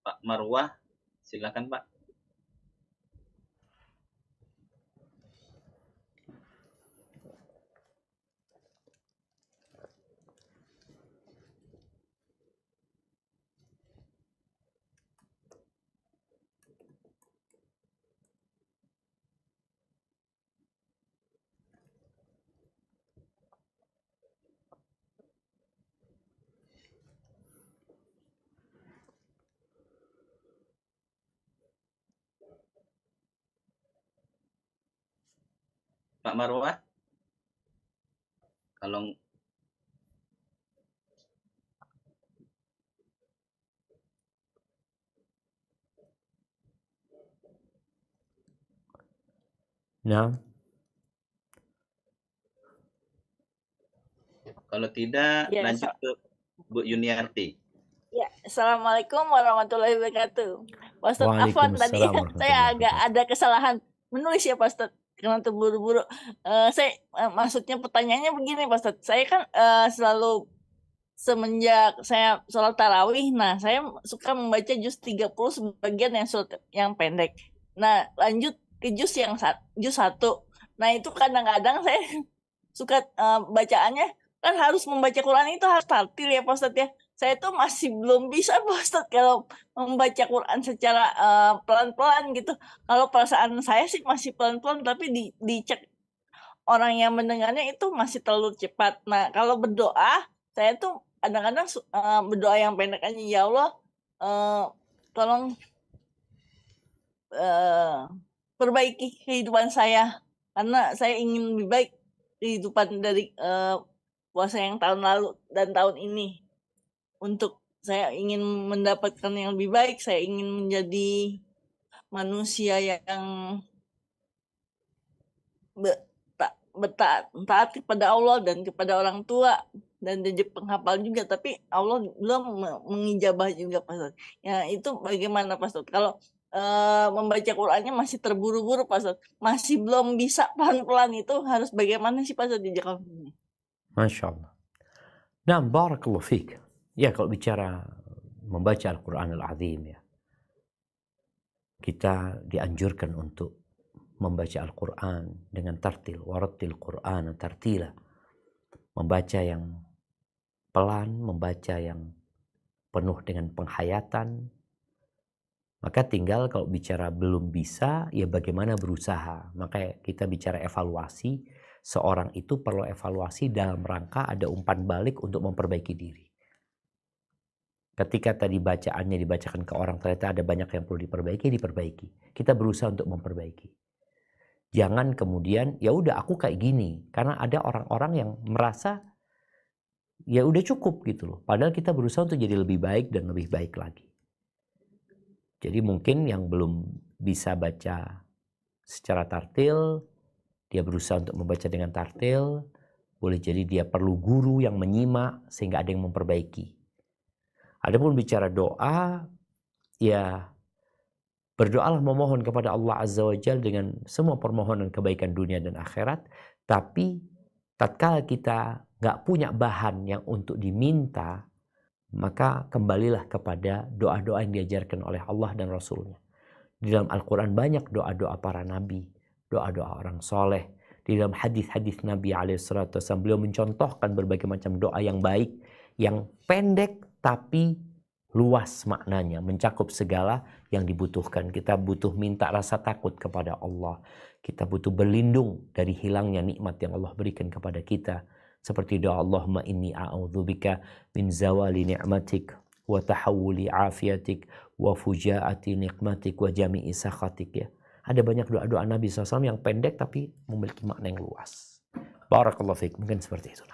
Pak Marwah, silakan Pak. Pak Marwah, kalau kalau tidak Ya, lanjut ke Bu Yuniarti. Ya, Assalamualaikum warahmatullahi wabarakatuh. Pak Ustadz Afwan, tadi saya agak ada kesalahan menulis ya Pak Ustadz, karena terburu-buru. Maksudnya pertanyaannya begini Pak Ustadz, saya kan selalu semenjak saya sholat tarawih, nah saya suka membaca juz 30 sebagian yang pendek. Nah lanjut ke juz 1. Nah itu kadang-kadang saya suka bacaannya kan harus membaca Quran itu harus tartil ya Pak Ustadz ya. Saya tuh masih belum bisa Pak Ustadz kalau membaca Quran secara pelan-pelan gitu. Kalau perasaan saya sih masih pelan-pelan, tapi dicek orang yang mendengarnya itu masih terlalu cepat. Nah kalau berdoa, saya tuh kadang-kadang berdoa yang pendek aja. Ya Allah, tolong perbaiki kehidupan saya, karena saya ingin lebih baik kehidupan dari puasa yang tahun lalu dan tahun ini. Untuk saya ingin mendapatkan yang lebih baik, saya ingin menjadi manusia yang taat kepada Allah dan kepada orang tua dan jadi penghafal juga, tapi Allah belum mengijabah juga Pak Ustadz. Ya itu bagaimana Pak Ustadz? Kalau membaca Qurannya masih terburu-buru Pak Ustadz, masih belum bisa pelan-pelan, itu harus bagaimana sih Pak Ustadz? Masya Allah. Nah, barakallahu fiik. Ya, kalau bicara membaca Al-Quran Al-Azim ya, kita dianjurkan untuk membaca Al-Quran dengan tartil. Warattil Qur'ana tartila. Membaca yang pelan, membaca yang penuh dengan penghayatan, Maka tinggal kalau bicara belum bisa, ya bagaimana berusaha. Maka kita bicara evaluasi, seorang itu perlu evaluasi dalam rangka ada umpan balik untuk memperbaiki diri. Ketika tadi bacaannya dibacakan ke orang ternyata ada banyak yang perlu diperbaiki. Kita berusaha untuk memperbaiki. Jangan kemudian ya udah aku kayak gini, karena ada orang-orang yang merasa ya udah cukup gitu loh. Padahal kita berusaha untuk jadi lebih baik dan lebih baik lagi. Jadi mungkin yang belum bisa baca secara tartil, dia berusaha untuk membaca dengan tartil. Boleh jadi dia perlu guru yang menyimak sehingga ada yang memperbaiki. Adapun bicara doa, ya berdoalah memohon kepada Allah Azza wa Jalla dengan semua permohonan kebaikan dunia dan akhirat. Tapi tatkala kita nggak punya bahan yang untuk diminta, maka kembalilah kepada doa-doa yang diajarkan oleh Allah dan Rasulnya. Di dalam Al-Quran banyak doa-doa para nabi, doa-doa orang soleh. Di dalam hadis-hadis Nabi SAW, beliau mencontohkan berbagai macam doa yang baik, yang pendek tapi luas maknanya, mencakup segala yang dibutuhkan. Kita butuh minta rasa takut kepada Allah. Kita butuh berlindung dari hilangnya nikmat yang Allah berikan kepada kita. Seperti doa Allahumma inni a'udzubika min zawali ni'matik wa tahawuli afiatik wa fujaati nikmatik wa jami'i sakhatik ya. Ada banyak doa-doa Nabi SAW yang pendek tapi memiliki makna yang luas. Barakallahu fiik. Mungkin seperti itu.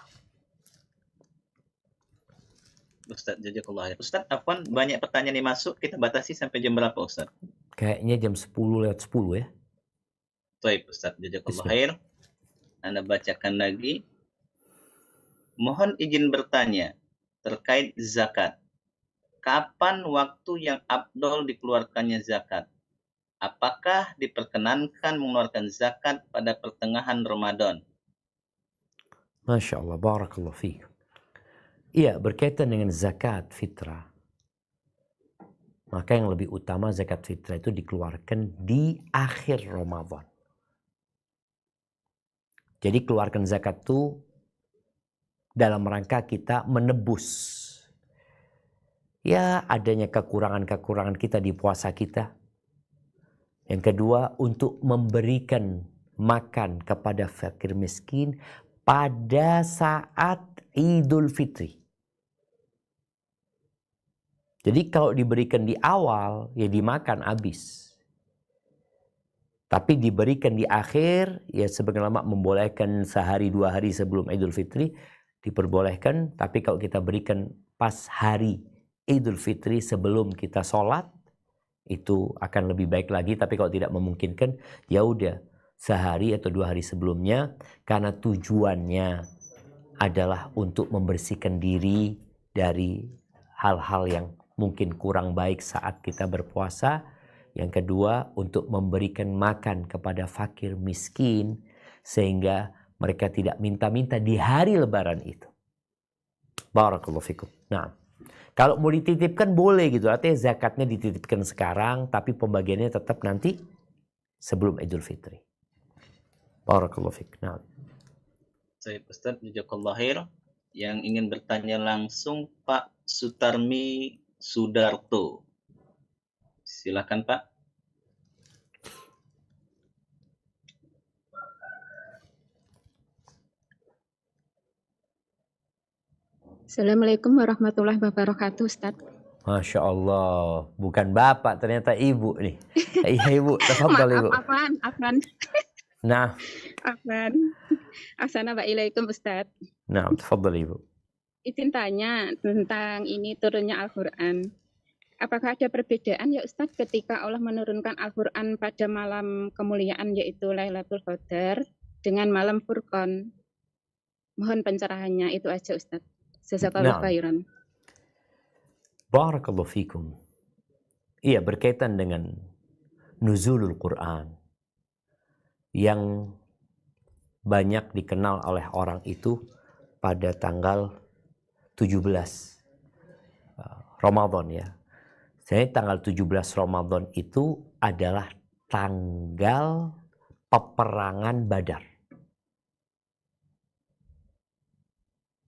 Ustaz, jazakallah khair. Ustaz, Afwan, banyak pertanyaan yang masuk. Kita batasi sampai jam berapa, Ustaz? Kayaknya jam 10:10 ya. Baik, Ustaz, jazakallah khair. Anda bacakan lagi. Mohon izin bertanya terkait zakat. Kapan waktu yang afdol dikeluarkannya zakat? Apakah diperkenankan mengeluarkan zakat pada pertengahan Ramadan? Masya Allah, barakallahu fiik. Iya, berkaitan dengan zakat fitrah. Maka yang lebih utama zakat fitrah itu dikeluarkan di akhir Ramadan. Jadi keluarkan zakat itu dalam rangka kita menebus ya adanya kekurangan-kekurangan kita di puasa kita. Yang kedua, untuk memberikan makan kepada fakir miskin pada saat Idul Fitri. Jadi kalau diberikan di awal, ya dimakan habis. Tapi diberikan di akhir, ya sebagian ulama membolehkan sehari 2 hari sebelum Idul Fitri, diperbolehkan. Tapi kalau kita berikan pas hari Idul Fitri sebelum kita sholat, itu akan lebih baik lagi. Tapi kalau tidak memungkinkan, ya udah sehari atau 2 hari sebelumnya, karena tujuannya adalah untuk membersihkan diri dari hal-hal yang mungkin kurang baik saat kita berpuasa. Yang kedua, untuk memberikan makan kepada fakir miskin sehingga mereka tidak minta-minta di hari lebaran itu. Barakallahu fikum. Nah, kalau mau dititipkan boleh gitu. Artinya zakatnya dititipkan sekarang tapi pembagiannya tetap nanti sebelum Idul Fitri. Barakallahu fikum. Nah. Saya Ustaz, jazakallah khair. Yang ingin bertanya langsung Pak Sutarmi Sudarto. Silakan Pak. Assalamualaikum warahmatullahi wabarakatuh, Ustaz. Masya Allah, bukan bapak ternyata ibu nih. Iya ibu, tafadhal ibu. Afwan. Nah. Afwan. Assalamualaikum Ustaz. Nah, tafadhal ibu. Izin tanya tentang ini turunnya Al-Quran. Apakah ada perbedaan ya Ustaz ketika Allah menurunkan Al-Quran pada malam kemuliaan yaitu Lailatul Qadar dengan malam Furqan? Mohon pencerahannya, itu aja Ustaz. Jazakallahu khairan. Barakallahu fikum. Iya, berkaitan dengan nuzulul Quran yang banyak dikenal oleh orang itu pada tanggal 17 Ramadan ya. Jadi tanggal 17 Ramadan itu adalah tanggal peperangan Badar.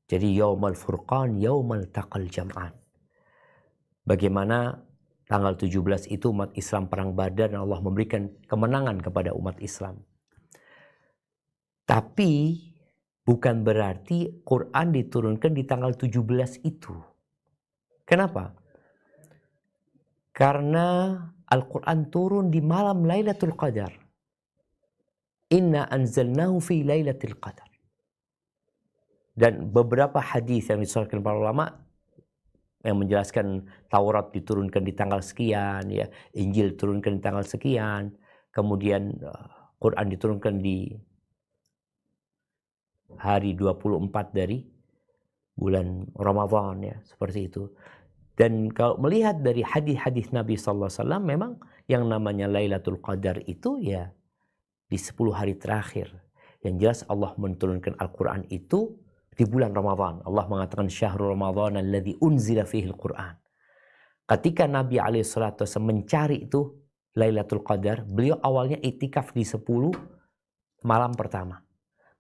Jadi Yaumul Furqan, Yaumul Taqal Jam'an. Bagaimana Tanggal 17 itu umat Islam perang Badar dan Allah memberikan kemenangan kepada umat Islam. Tapi bukan berarti Quran diturunkan di tanggal 17 itu. Kenapa? Karena Al-Quran turun di malam Lailatul Qadar. Inna anzalnahu fi Lailatul Qadar. Dan beberapa hadis yang disahihkan para ulama yang menjelaskan Taurat diturunkan di tanggal sekian, ya, Injil diturunkan di tanggal sekian, kemudian Quran diturunkan di hari 24 dari bulan Ramadan, ya, seperti itu. Dan kalau melihat dari hadis-hadis Nabi sallallahu alaihi wasallam, memang yang namanya Lailatul Qadar itu ya di 10 hari terakhir. Yang jelas Allah menurunkan Al-Quran itu di bulan Ramadan. Allah mengatakan syahrul Ramadan alladzi unzila fihi al-Quran. Ketika Nabi SAW mencari itu Lailatul Qadar, beliau awalnya iktikaf di 10 malam pertama.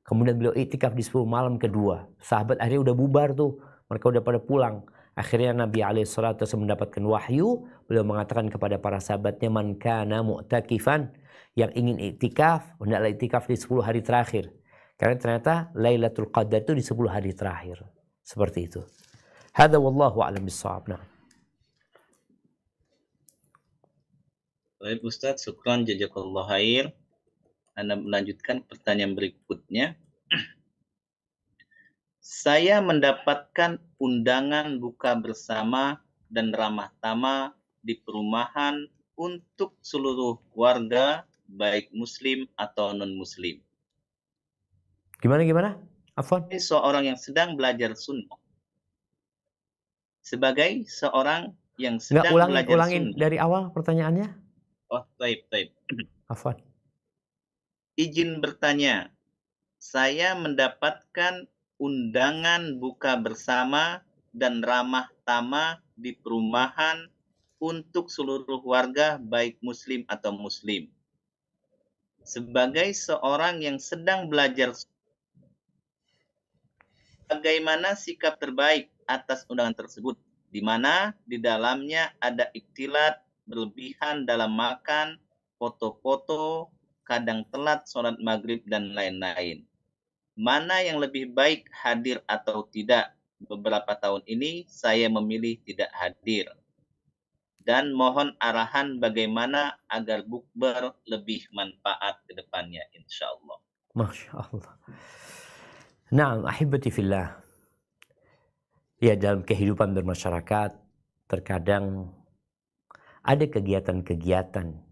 Kemudian beliau iktikaf di 10 malam kedua. Sahabat akhirnya udah bubar tuh, mereka udah pada pulang. Akhirnya Nabi SAW mendapatkan wahyu, beliau mengatakan kepada para sahabatnya, man kana mu'takifan, yang ingin iktikaf, hendaklah iktikaf di 10 hari terakhir. Karena ternyata Lailatul Qadar itu di 10 hari terakhir. Seperti itu. Hadza wallahu a'lam bissawab. Nah. Baik Ustaz, syukran jazakallahu khair. Anda melanjutkan pertanyaan berikutnya. Saya mendapatkan undangan buka bersama dan ramah tamah di perumahan untuk seluruh warga, baik muslim atau non-muslim. Gimana? Afwan? Seorang yang sedang belajar sunnah. Sebagai seorang yang sedang belajar ulangin sunnah. dari awal pertanyaannya. Oh, taib. Afwan. Izin bertanya. Saya mendapatkan undangan buka bersama dan ramah tamah di perumahan untuk seluruh warga baik muslim atau muslim. Sebagai seorang yang sedang belajar, bagaimana sikap terbaik atas undangan tersebut, di mana di dalamnya ada ikhtilat berlebihan dalam makan, foto-foto, kadang telat sholat maghrib dan lain-lain. Mana yang lebih baik hadir atau tidak? Beberapa tahun ini saya memilih tidak hadir. Dan mohon arahan bagaimana agar bukber lebih manfaat ke depannya, insya Allah. Masya Allah. Nah, ahibati fillah. Ya, dalam kehidupan bermasyarakat, terkadang ada kegiatan-kegiatan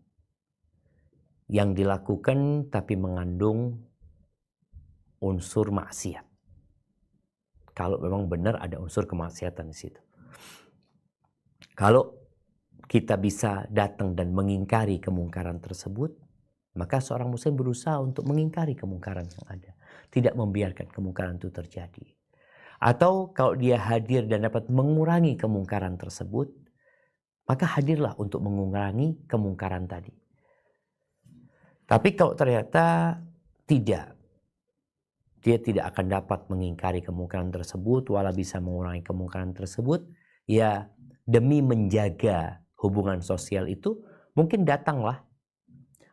yang dilakukan tapi mengandung unsur maksiat. Kalau memang benar ada unsur kemaksiatan di situ. Kalau kita bisa datang dan mengingkari kemungkaran tersebut, maka seorang muslim berusaha untuk mengingkari kemungkaran yang ada. Tidak membiarkan kemungkaran itu terjadi. Atau kalau dia hadir dan dapat mengurangi kemungkaran tersebut, maka hadirlah untuk mengurangi kemungkaran tadi. Tapi kalau ternyata tidak, dia tidak akan dapat mengingkari kemungkaran tersebut, walau bisa mengurangi kemungkaran tersebut, ya demi menjaga hubungan sosial itu, mungkin datanglah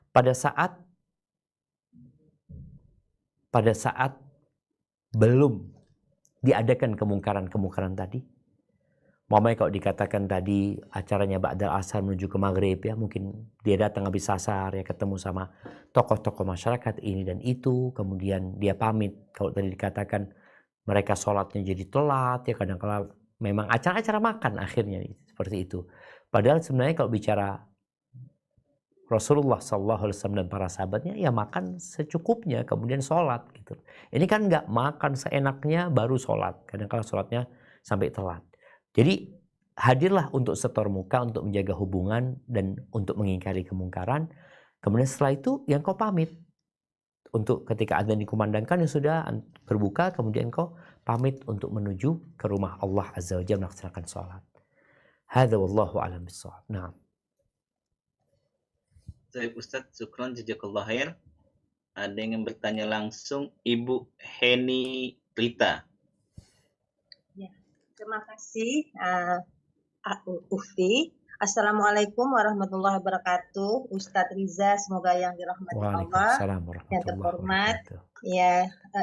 pada saat belum diadakan kemungkaran tadi. Mamanya kalau dikatakan tadi acaranya ba'dal asar menuju ke maghrib, ya mungkin dia datang habis asar, ya ketemu sama tokoh-tokoh masyarakat ini dan itu, kemudian dia pamit. Kalau tadi dikatakan mereka sholatnya jadi telat, ya kadang-kadang memang acara-acara makan akhirnya seperti itu. Padahal sebenarnya kalau bicara Rasulullah SAW dan para sahabatnya, ya makan secukupnya, kemudian sholat gitu. Ini kan nggak makan seenaknya baru sholat, kadang-kadang sholatnya sampai telat. Jadi hadirlah untuk setor muka, untuk menjaga hubungan dan untuk mengingkari kemungkaran. Kemudian setelah itu yang kau pamit. Untuk ketika adzan dikumandangkan yang sudah berbuka, kemudian kau pamit untuk menuju ke rumah Allah Azza wa Jalla melaksanakan sholat. Hadza wallahu a'lam bissawab. Nah. Saya Ustaz, syukran jazakallahu khair. Ada yang bertanya langsung, Ibu Heni Rita. Ya, terima kasih Ufti. Assalamualaikum warahmatullahi wabarakatuh. Ustadz Riza, semoga yang dirahmati Allah. Waalaikumsalam Yang warahmatullahi terhormat, wabarakatuh. ya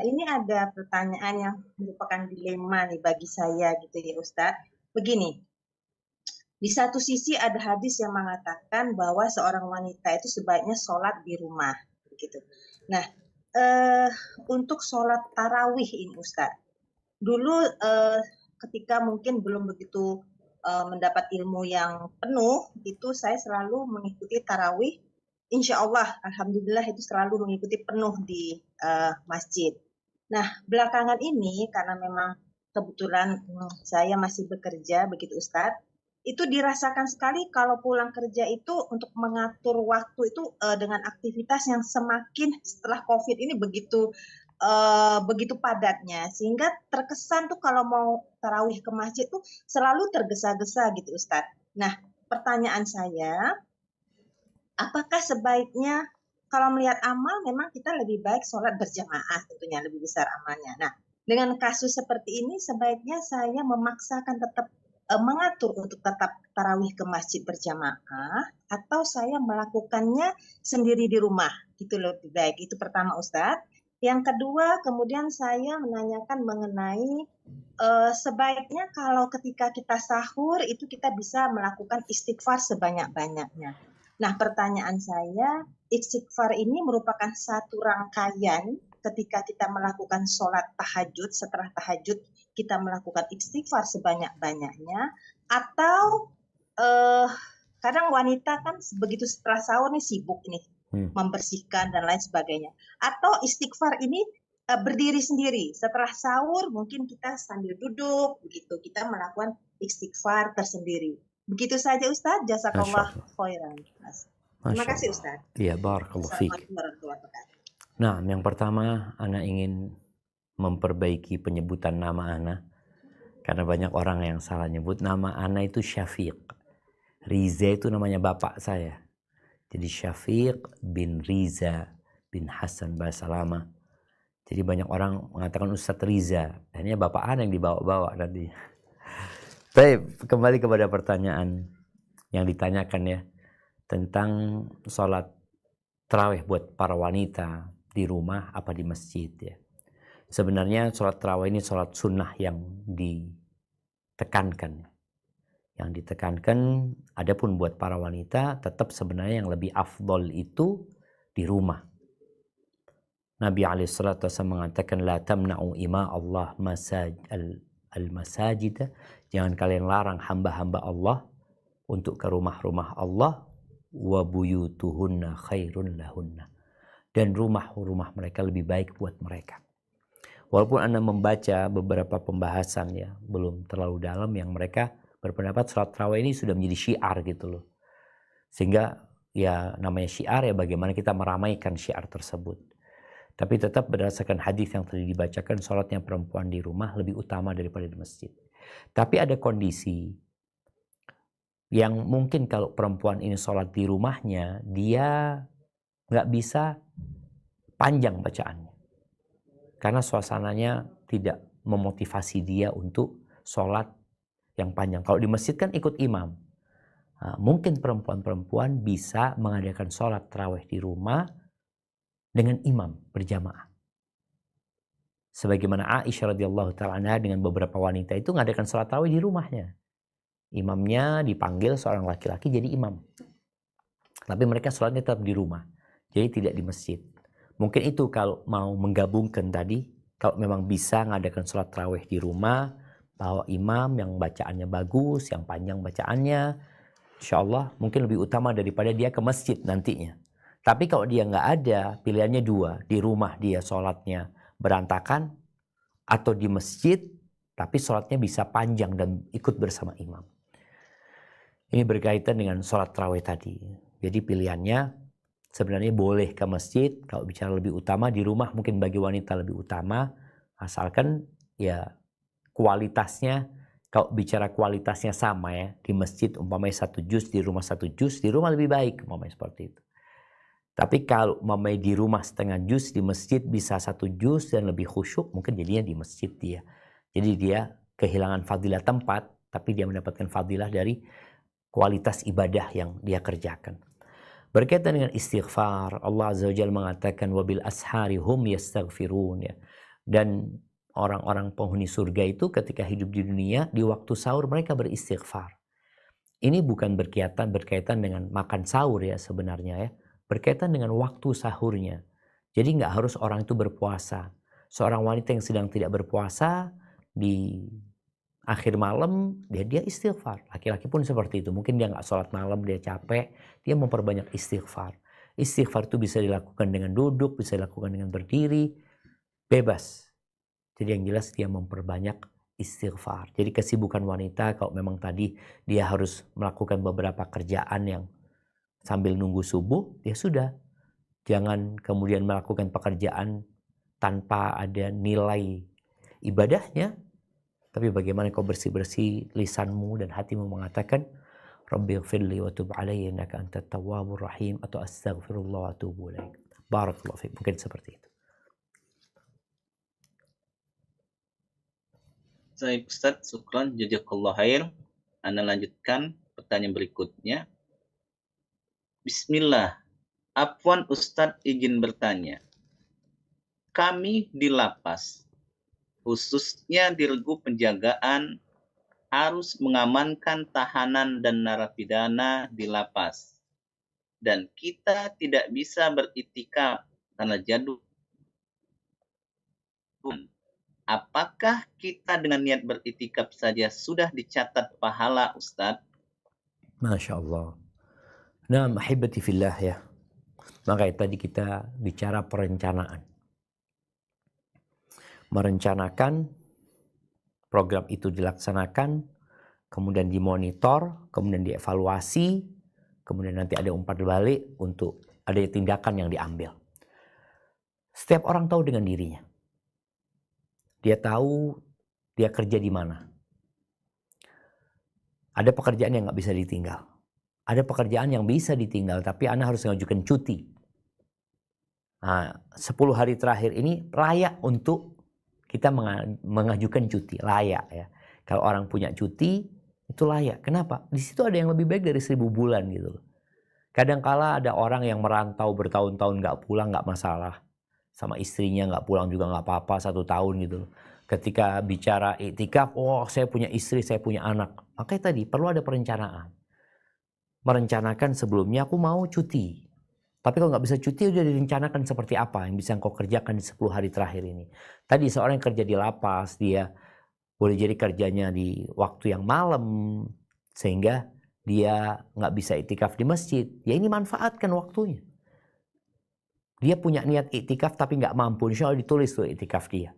ini ada pertanyaan yang merupakan dilema nih bagi saya gitu ya Ustadz. Begini, di satu sisi ada hadis yang mengatakan bahwa seorang wanita itu sebaiknya sholat di rumah, gitu. Nah, untuk sholat tarawih ini Ustadz, dulu ketika mungkin belum begitu mendapat ilmu yang penuh, itu saya selalu mengikuti tarawih. Insya Allah, alhamdulillah itu selalu mengikuti penuh di masjid. Nah, belakangan ini karena memang kebetulan saya masih bekerja begitu Ustadz, itu dirasakan sekali kalau pulang kerja itu untuk mengatur waktu itu dengan aktivitas yang semakin setelah COVID ini begitu padatnya, sehingga terkesan tuh kalau mau tarawih ke masjid tuh selalu tergesa-gesa gitu Ustadz. Nah, pertanyaan saya, apakah sebaiknya kalau melihat amal memang kita lebih baik sholat berjamaah, tentunya lebih besar amalnya. Nah, dengan kasus seperti ini sebaiknya saya memaksakan tetap mengatur untuk tetap tarawih ke masjid berjamaah, atau saya melakukannya sendiri di rumah, gitu lebih baik. Itu pertama Ustadz. Yang kedua, kemudian saya menanyakan mengenai sebaiknya kalau ketika kita sahur itu kita bisa melakukan istighfar sebanyak-banyaknya. Nah, pertanyaan saya, istighfar ini merupakan satu rangkaian ketika kita melakukan sholat tahajud, setelah tahajud kita melakukan istighfar sebanyak-banyaknya, atau kadang wanita kan begitu setelah sahur nih sibuk nih membersihkan dan lain sebagainya, atau istighfar ini berdiri sendiri setelah sahur, mungkin kita sambil duduk begitu kita melakukan istighfar tersendiri. Begitu saja Ustadz, jazakallah khairan. Terima kasih Ustadz. Iya, barakallahu fiik. Nah, yang pertama ana ingin memperbaiki penyebutan nama ana, karena banyak orang yang salah nyebut nama ana itu Syafiq. Riza itu namanya bapak saya. Jadi Syafiq bin Riza bin Hasan bahasa lama. Jadi banyak orang mengatakan Ustadz Riza. Akhirnya bapak ana yang dibawa-bawa nanti. Baik, kembali kepada pertanyaan yang ditanyakan ya, tentang sholat tarawih buat para wanita di rumah apa di masjid ya. Sebenarnya sholat tarawih ini sholat sunnah yang ditekankan. Yang ditekankan, adapun buat para wanita tetap sebenarnya yang lebih afdol itu di rumah. Nabi SAW mengatakan, la tamna'u ima Allah al-masajid, jangan kalian larang hamba-hamba Allah untuk ke rumah-rumah Allah, wa buyutuhunna khairun lahunna, dan rumah-rumah mereka lebih baik buat mereka. Walaupun Anda membaca beberapa pembahasan ya, belum terlalu dalam, yang mereka berpendapat sholat tarawih ini sudah menjadi syiar gitu loh. Sehingga ya namanya syiar ya bagaimana kita meramaikan syiar tersebut. Tapi tetap berdasarkan hadis yang tadi dibacakan, sholatnya perempuan di rumah lebih utama daripada di masjid. Tapi ada kondisi yang mungkin kalau perempuan ini sholat di rumahnya, dia nggak bisa panjang bacaannya. Karena suasananya tidak memotivasi dia untuk sholat yang panjang. Kalau di masjid kan ikut imam. Nah, mungkin perempuan-perempuan bisa mengadakan sholat tarawih di rumah dengan imam berjamaah. Sebagaimana Aisyah radhiyallahu ta'ala anha dengan beberapa wanita itu mengadakan sholat tarawih di rumahnya. Imamnya dipanggil seorang laki-laki jadi imam. Tapi mereka sholatnya tetap di rumah. Jadi tidak di masjid. Mungkin itu kalau mau menggabungkan tadi, kalau memang bisa mengadakan sholat tarawih di rumah, bawa imam yang bacaannya bagus, yang panjang bacaannya, insya Allah mungkin lebih utama daripada dia ke masjid nantinya. Tapi kalau dia nggak ada, pilihannya dua. Di rumah dia sholatnya berantakan, atau di masjid, tapi sholatnya bisa panjang dan ikut bersama imam. Ini berkaitan dengan sholat tarawih tadi. Jadi pilihannya sebenarnya boleh ke masjid, kalau bicara lebih utama di rumah mungkin bagi wanita lebih utama, asalkan ya kualitasnya, kalau bicara kualitasnya sama ya, di masjid umpamanya 1 juz, di rumah 1 juz, di rumah lebih baik umpamanya seperti itu. Tapi kalau umpamanya di rumah setengah juz, di masjid bisa 1 juz dan lebih khusyuk, mungkin jadinya di masjid dia. Jadi dia kehilangan fadilah tempat, tapi dia mendapatkan fadilah dari kualitas ibadah yang dia kerjakan. Berkaitan dengan istighfar, Allah Azza wa Jalla mengatakan wabil ashari hum yastaghfirun, ya. Dan orang-orang penghuni surga itu ketika hidup di dunia, di waktu sahur mereka beristighfar. Ini bukan berkaitan dengan makan sahur ya sebenarnya ya. Berkaitan dengan waktu sahurnya. Jadi nggak harus orang itu berpuasa. Seorang wanita yang sedang tidak berpuasa di akhir malam dia istighfar. Laki-laki pun seperti itu. Mungkin dia nggak sholat malam, dia capek, dia memperbanyak istighfar. Istighfar itu bisa dilakukan dengan duduk, bisa dilakukan dengan berdiri, bebas. Jadi yang jelas dia memperbanyak istighfar. Jadi kesibukan wanita kalau memang tadi dia harus melakukan beberapa kerjaan yang sambil nunggu subuh, ya sudah. Jangan kemudian melakukan pekerjaan tanpa ada nilai ibadahnya. Tapi bagaimana kau bersih-bersih lisanmu dan hatimu mengatakan Rabbighfirli wa tub alayya innaka antat tawwabur rahim atau astaghfirullah wa atubu ilaik. Barakallahu fiik. Mungkin seperti itu. Saya Ustaz, syukran, jazakallah khair. Anda lanjutkan pertanyaan berikutnya. Bismillah. Afwan Ustaz, izin bertanya. Kami di lapas, khususnya di regu penjagaan, harus mengamankan tahanan dan narapidana di lapas. Dan kita tidak bisa beriktikaf karena jadwal. Apakah kita dengan niat beriktikaf saja sudah dicatat pahala, Ustadz? Masya Allah. Nah, ahibati fillah ya. Makanya tadi kita bicara perencanaan. Merencanakan program itu dilaksanakan, kemudian dimonitor, kemudian dievaluasi, kemudian nanti ada umpan balik untuk ada tindakan yang diambil. Setiap orang tahu dengan dirinya. Dia tahu dia kerja di mana. Ada pekerjaan yang nggak bisa ditinggal. Ada pekerjaan yang bisa ditinggal, tapi Anda harus mengajukan cuti. Nah, 10 hari terakhir ini layak untuk kita mengajukan cuti. Layak ya. Kalau orang punya cuti, itu layak. Kenapa? Di situ ada yang lebih baik dari 1000 bulan gitu. Kadangkala ada orang yang merantau bertahun-tahun nggak pulang, nggak masalah. Sama istrinya nggak pulang juga nggak apa-apa 1 tahun gitu. Ketika bicara iktikaf, oh saya punya istri, saya punya anak. Makanya tadi perlu ada perencanaan. Merencanakan sebelumnya aku mau cuti. Tapi kalau nggak bisa cuti udah direncanakan seperti apa yang bisa engkau kerjakan di 10 hari terakhir ini. Tadi seorang yang kerja di lapas, dia boleh jadi kerjanya di waktu yang malam. Sehingga dia nggak bisa iktikaf di masjid. Ya ini manfaatkan waktunya. Dia punya niat iktikaf tapi nggak mampu, insya Allah ditulis tuh iktikaf dia.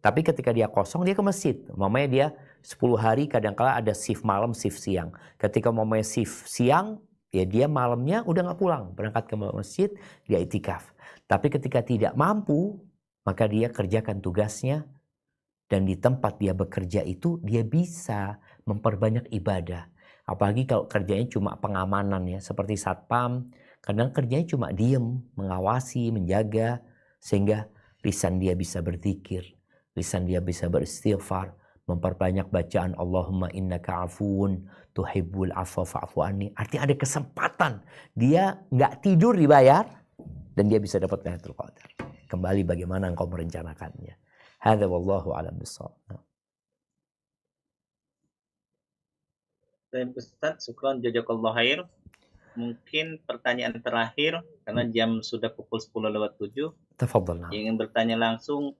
Tapi ketika dia kosong, dia ke masjid. Mamanya dia 10 hari kadang-kala ada shift malam, shift siang. Ketika mamanya shift siang, ya dia malamnya udah nggak pulang. Berangkat ke masjid, dia iktikaf. Tapi ketika tidak mampu, maka dia kerjakan tugasnya. Dan di tempat dia bekerja itu, dia bisa memperbanyak ibadah. Apalagi kalau kerjanya cuma pengamanan ya, seperti satpam. Kadang kerjanya cuma diem, mengawasi, menjaga, sehingga lisan dia bisa berzikir, lisan dia bisa beristighfar, memperbanyak bacaan Allahumma innaka afuun tuhibbul afwa fa'fu anni. Artinya ada kesempatan, dia nggak tidur dibayar, dan dia bisa dapat Lailatul Qadar. Kembali bagaimana engkau merencanakannya. Hadza wallahu a'lam bishawab. Ustaz, syukran, jazakallah khair. Mungkin pertanyaan terakhir karena jam sudah pukul 10:07. Tafadhal. Ingin bertanya langsung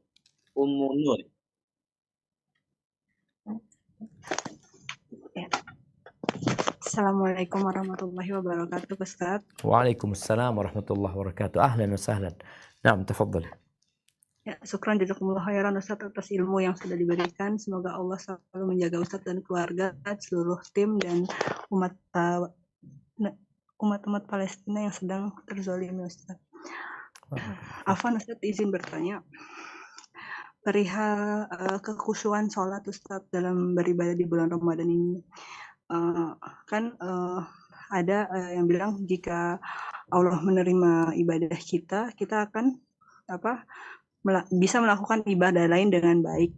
Ummu Nur. Assalamualaikum warahmatullahi wabarakatuh, Ustaz. Waalaikumsalam warahmatullahi wabarakatuh. Ahlan wa sahlan. Naam, tafadhal. Ya, syukran jazakumullah khairan Ustaz atas ilmu yang sudah diberikan. Semoga Allah selalu menjaga Ustaz dan keluarga, seluruh tim dan umat Palestina yang sedang terzolimi, Ustaz. Afwan Ustaz, izin bertanya. Perihal kekhusyuan sholat Ustaz dalam beribadah di bulan Ramadan ini. Ada yang bilang jika Allah menerima ibadah kita akan bisa melakukan ibadah lain dengan baik.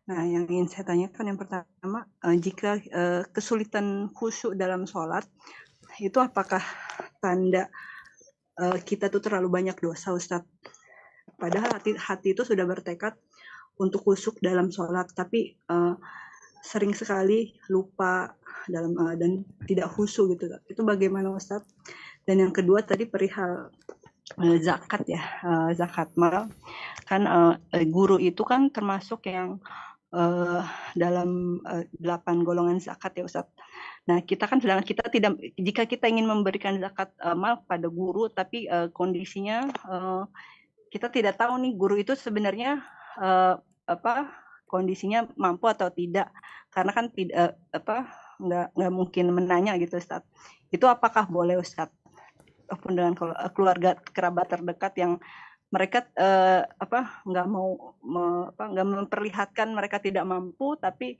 Nah, yang ingin saya tanyakan yang pertama, jika kesulitan khusyuk dalam sholat, itu apakah tanda kita tuh terlalu banyak dosa, Ustadz? Padahal hati itu sudah bertekad untuk khusyuk dalam sholat, tapi sering sekali lupa dalam dan tidak khusyuk gitu. Itu bagaimana, Ustadz? Dan yang kedua tadi perihal zakat ya, zakat mal. Kan guru itu kan termasuk yang dalam 8 golongan zakat ya Ustadz. Nah, kita kan sedangkan kita tidak, jika kita ingin memberikan zakat mal kepada guru, tapi kondisinya kita tidak tahu nih guru itu sebenarnya kondisinya mampu atau tidak, karena kan tidak nggak mungkin menanya gitu Ustadz. Itu apakah boleh Ustadz? Ataupun dengan keluarga kerabat terdekat yang mereka nggak memperlihatkan mereka tidak mampu, tapi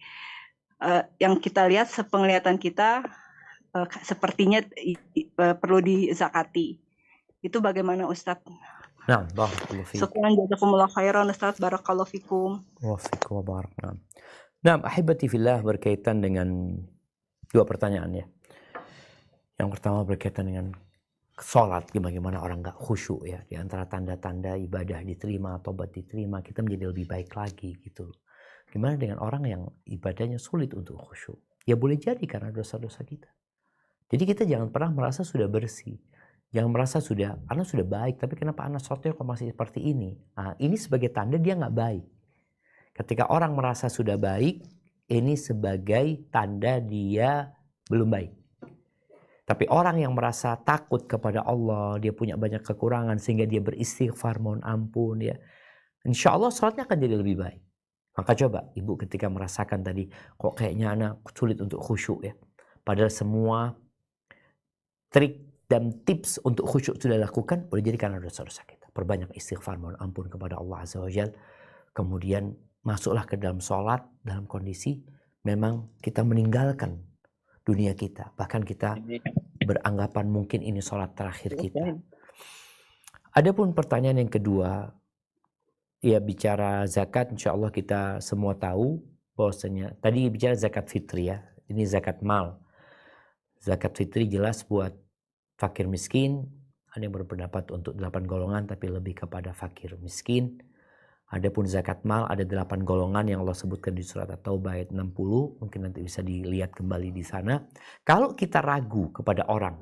yang kita lihat sepenglihatan kita sepertinya perlu dizakati. Itu bagaimana Ustadz? Nah, barakallahu fiik. Syukran jazakumullah khairan Ustadz, barakallahu fikum. Wa fikum wa barak. Nah, ahibati fillah, berkaitan dengan dua pertanyaan ya. Yang pertama berkaitan dengan sholat, bagaimana orang nggak khusyuk ya. Di antara tanda-tanda ibadah diterima, tobat diterima, kita menjadi lebih baik lagi gitu. Gimana dengan orang yang ibadahnya sulit untuk khusyuk? Ya boleh jadi karena dosa-dosa kita. Jadi kita jangan pernah merasa sudah bersih. Jangan merasa anak sudah baik, tapi kenapa anak sholatnya kok masih seperti ini? Nah, ini sebagai tanda dia nggak baik. Ketika orang merasa sudah baik, ini sebagai tanda dia belum baik. Tapi orang yang merasa takut kepada Allah, dia punya banyak kekurangan sehingga dia beristighfar, mohon ampun ya. Insya Allah sholatnya akan jadi lebih baik. Maka coba ibu ketika merasakan tadi, kok kayaknya anak sulit untuk khusyuk ya. Padahal semua trik dan tips untuk khusyuk sudah dilakukan, boleh jadi karena dosa-dosa kita. Perbanyak istighfar, mohon ampun kepada Allah Azza wa Jalla. Kemudian masuklah ke dalam sholat dalam kondisi memang kita meninggalkan dunia kita. Bahkan kita beranggapan mungkin ini sholat terakhir kita. Adapun pertanyaan yang kedua, ya bicara zakat, insya Allah kita semua tahu bahwasanya tadi bicara zakat fitri ya, ini zakat mal. Zakat fitri jelas buat fakir miskin, ada yang berpendapat untuk 8 golongan tapi lebih kepada fakir miskin. Adapun zakat mal ada 8 golongan yang Allah sebutkan di surat At-Taubah ayat 60. Mungkin nanti bisa dilihat kembali di sana. Kalau kita ragu kepada orang,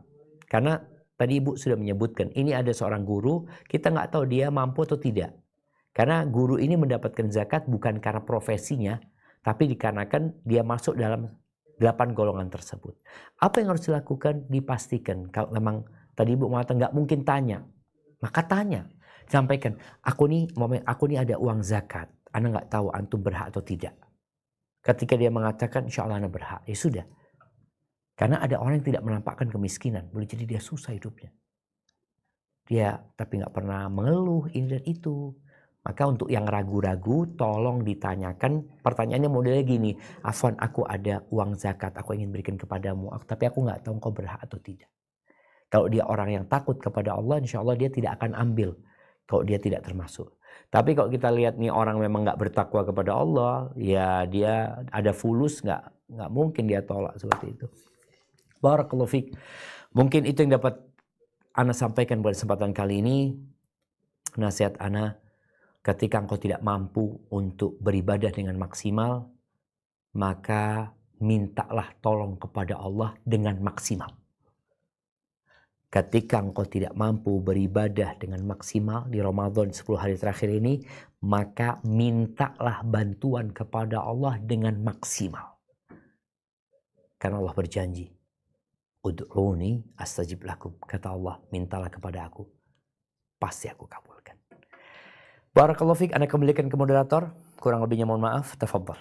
karena tadi ibu sudah menyebutkan ini ada seorang guru, kita nggak tahu dia mampu atau tidak. Karena guru ini mendapatkan zakat bukan karena profesinya, tapi dikarenakan dia masuk dalam 8 golongan tersebut. Apa yang harus dilakukan? Dipastikan. Kalau memang tadi ibu mengatakan nggak mungkin tanya, maka tanya. Sampaikan, aku nih ada uang zakat, Anda nggak tahu antum berhak atau tidak. Ketika dia mengatakan, insya Allah Anda berhak, ya sudah. Karena ada orang yang tidak menampakkan kemiskinan, boleh jadi dia susah hidupnya. Dia tapi nggak pernah mengeluh ini dan itu. Maka untuk yang ragu-ragu, tolong ditanyakan. Pertanyaannya modelnya gini, Afwan, aku ada uang zakat, aku ingin berikan kepadamu, tapi aku nggak tahu kau berhak atau tidak. Kalau dia orang yang takut kepada Allah, insya Allah dia tidak akan ambil. Kalau dia tidak termasuk. Tapi kalau kita lihat nih orang memang nggak bertakwa kepada Allah, ya dia ada fulus, nggak mungkin dia tolak seperti itu. Barakallahu fiik. Mungkin itu yang dapat Ana sampaikan pada kesempatan kali ini. Nasihat Ana, ketika engkau tidak mampu untuk beribadah dengan maksimal, maka mintalah tolong kepada Allah dengan maksimal. Ketika engkau tidak mampu beribadah dengan maksimal di Ramadan 10 hari terakhir ini, maka mintalah bantuan kepada Allah dengan maksimal. Karena Allah berjanji, ud'uni astajib lakum. Kata Allah, mintalah kepada aku, pasti aku kabulkan. Barakallahu fiik, Anda kembalikan ke moderator. Kurang lebihnya mohon maaf. Tafadhal.